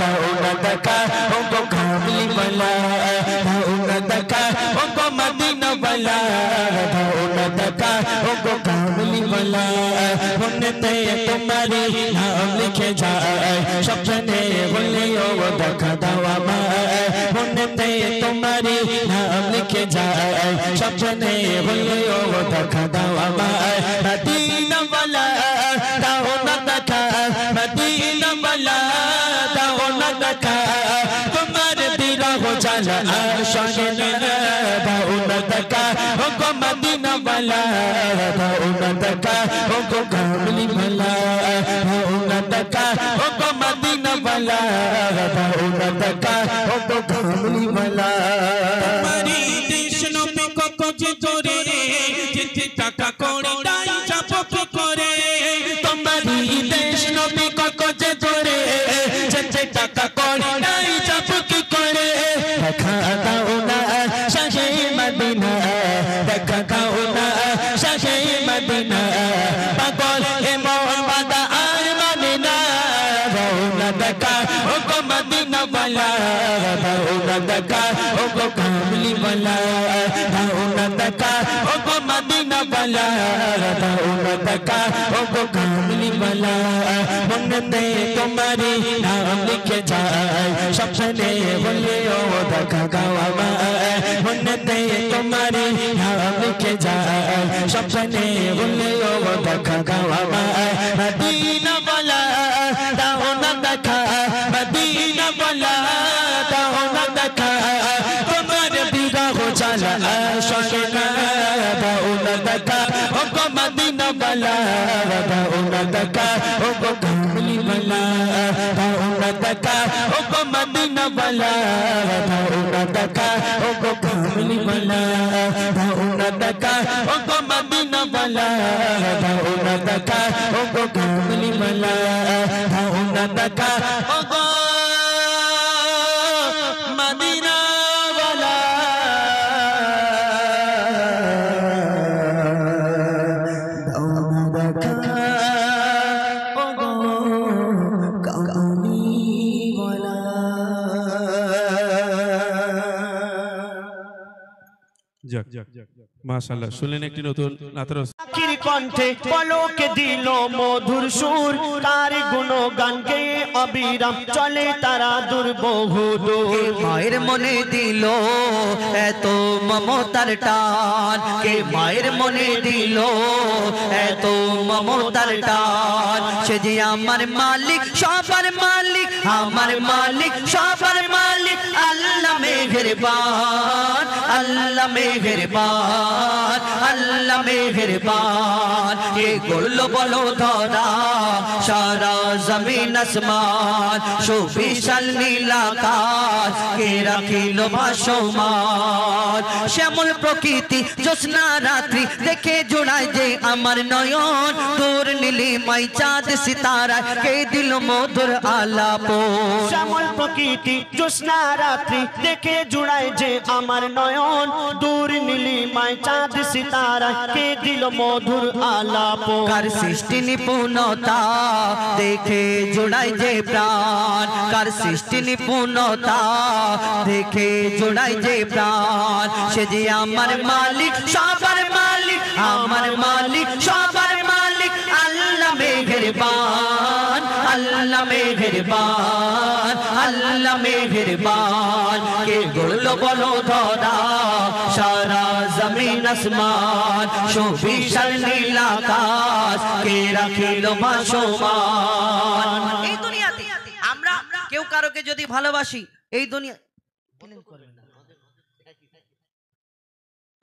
Speaker 3: দাও না দেখা ও গো কামলি वाला দাও না দেখা ও গো মদিনা वाला দাও না দেখা ও গো কামলি वाला মনেতে তোমারি নাম লিখে যায় স্বপ্নে ভুলিও দেখা দাও আমায় মনেতে তোমারি নাম লিখে যায় স্বপ্নে ভুলিও দেখা দাও আমায় মদিনা वाला দাও না দেখা মদিনা वाला দাও না দেখা তোমার বিরহ জ্বালা আর সহে না দাও না দেখা ও গো মদিনা वाला দাও না দেখা ও গো কামলি वाला দাও না দেখা ও গো মদিনা वाला দাও না দেখা ও গো কামলি वाला
Speaker 1: তোমারি দেশ নবী কত যে দূরে যেতে টাকা কড়ি নাই যাব কি করে
Speaker 3: তোমারি দেশ নবী কত যে দূরে যেতে টাকা কড়ি নাই যাব কি করে দেখা দাও না শাহে মদিনা দেখা দাও না শাহে মদিনা পাগল এ মোহাম্মদ আর মানে না দাও না দেখা ও গো মদিনা वाला দাও না দেখা ও গো কামলি वाला দাও না দেখা ও গো মদিনা वाला দাও না দেখা ও গো কামলি वाला মনেতে তোমারি নাম লিখে যায় স্বপ্নে ভুলিও দেখা দাও আমায় মনেতে তোমারি নাম লিখে যায় স্বপ্নে ভুলিও দেখা দাও আমায় মদিনা वाला দাও না দেখা মদিনা वाला দাও না দেখা তোমার বিরহ জ্বালা সহে না দাও না দেখা ও গো মদিনা वाला দাও না দেখা ও গো কামলি वाला দাও না দেখা ও গো মদিনা वाला দাও না দেখা ও গো কামলি वाला দাও না দেখা ও গো মদিনা वाला দাও না দেখা ও গো কামলি वाला দাও না দেখা ও গো মদিনা वाला দাও
Speaker 1: মাশাআল্লাহ, শুনলেন একটি নতুন নাতর
Speaker 5: আখির কণ্ঠে পলকে দিল মধুর সুর, তার গুণগান গেয়ে অবিরাম চলে তারা দুর্বহু দূর।
Speaker 3: মায়ের মনে দিল এত মমতার টান, কে মায়ের মনে দিল এত মমতার টান, সে যে আমার মালিক সবার মালিক, আমার মালিক সবার মালিক, আল্লাহ মেহেরবান, আল্লাহ মেহেরবান, আল্লাহ মেহেরবান। কে গড়ল বলো ধরা সারা জমিন আসমান, সুবিশাল নীল আকাশ কে রাখিল ভাসমান। শ্যামল প্রকৃতি জ্যোৎস্না রাত্রি দেখে জোড়ায় যে আমার নয়ন, দূর নীলিমাই চাঁদ সিতারা কে দিল মধুর আলাপ।
Speaker 5: শ্যামল প্রকৃতি জ্যোৎস্না রাত্রি দেখে জুড়ায় যে আমার নয়ন, দূর নীলিমায় চাঁদ সিতারা কে দিল মধুর আলাপ।
Speaker 3: কার সৃষ্টি নিপুণতা দেখে জোড়ায় যে প্রাণ, কার সৃষ্টি নিপুণতা দেখে জোড়ায় যে প্রাণ, সে যে আমার মালিক সবার মালিক, আমার মালিক সবার মালিক, আল্লাহ মেহেরবান, আল্লাহ মেহেরবান, আল্লাহ মেহেরবান। কে গড়ল বলো ধরা সারা জমিন আসমান, সুবিশাল নীল আকাশ কে রাখিল ভাসমান।
Speaker 4: এই দুনিয়াতে আমরা কেউ কারোকে যদি ভালোবাসি, এই দুনিয়া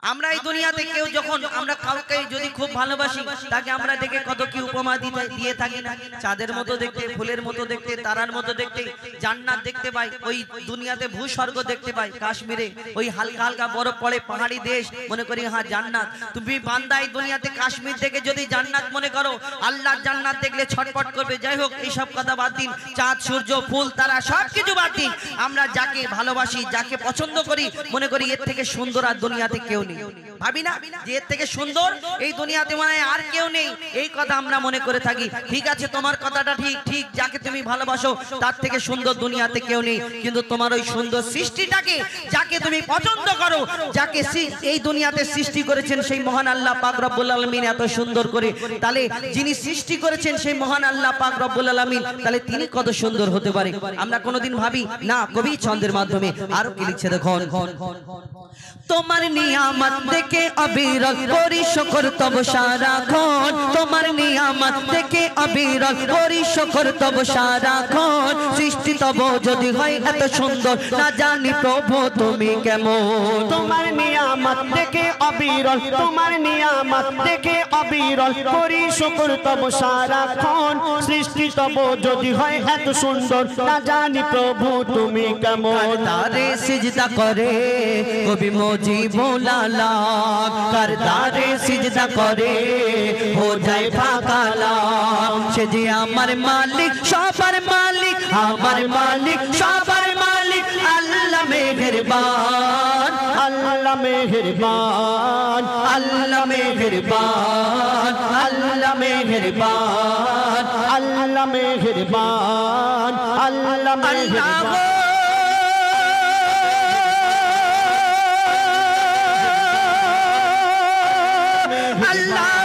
Speaker 4: আমরা এই দুনিয়াতে কেউ যখন আমরা কাউকে যদি খুব ভালোবাসি, তাকে আমরা দেখে কত কি উপমা দিয়ে থাকি না, চাঁদের মতো দেখতে, ফুলের মতো দেখতে, তারার মতো দেখতে, জান্নাত দেখতে পাই, ওই দুনিয়াতে ভূস্বর্গ দেখতে পাই, কাশ্মীরে ওই হালকা হালকা বরফ পড়ে, পাহাড়ি দেশ মনে করি হ্যাঁ জান্নাত। তুমি বান্দা এই দুনিয়াতে কাশ্মীর থেকে যদি জান্নাত মনে করো, আল্লাহর জান্নাত দেখলে ছটফট করবে। যাই হোক, এইসব কথা বাদ দিন, চাঁদ সূর্য ফুল তারা সব কিছু বাদ দিন, আমরা যাকে ভালোবাসি, যাকে পছন্দ করি, মনে করি এর থেকে সুন্দর আর দুনিয়াতে কেউ নেই। ভাবি না যে এর থেকে সুন্দর এই দুনিয়াতে মানে আর কেউ নেই, এই কথা আমরা মনে করে থাকি। ঠিক আছে, তোমার কথাটা ঠিক, ঠিক যাকে তুমি ভালোবাসো তার থেকে সুন্দর দুনিয়াতে কেউ নেই, কিন্তু তোমার ওই সুন্দর সৃষ্টিটাকে, যাকে তুমি পছন্দ করো, যাকে এই দুনিয়াতে সৃষ্টি করেছেন সেই মহান আল্লাহ পাক রব্বুল আলামিন এত সুন্দর করে, তাহলে যিনি সৃষ্টি করেছেন সেই মহান আল্লাহ পাক রব্বুল আলামিন, তাহলে তিনি কত সুন্দর হতে পারে আমরা কোনোদিন ভাবি না। কবি ছন্দের মাধ্যমে আরো কি লিখছে দেখুন, তোমার নিয়ামত দেখে অবিরল করি শুকর তব সারাক্ষণ, তোমার নিয়ামত দেখে অবিরল করি শুকর তব সারাক্ষণ, সৃষ্টি তব যদি হয় এত সুন্দর না জানি প্রভু তুমি কেমন।
Speaker 5: তোমার নিয়ামত দেখে অবিরল, তোমার নিয়ামত দেখে অবিরল করি শুকর তব সারাক্ষণ, সৃষ্টি তব যদি হয় এত সুন্দর না জানি প্রভু তুমি কেমন।
Speaker 3: তারে সিজদা করে কবি মুজিবুল আলম, করদারে সিজদা করে হো যায় ফাকালাম, সে যে আমার মালিক সবার মালিক, আমার মালিক সবার মালিক, আল্লাহ মেহেরবান,
Speaker 5: আল্লাহ মেহেরবান,
Speaker 3: আল্লাহ মেহেরবান, আল্লাহ মেহেরবান,
Speaker 5: আল্লাহ মেহেরবান, আল্লাহ মেহেরবান।
Speaker 3: Allah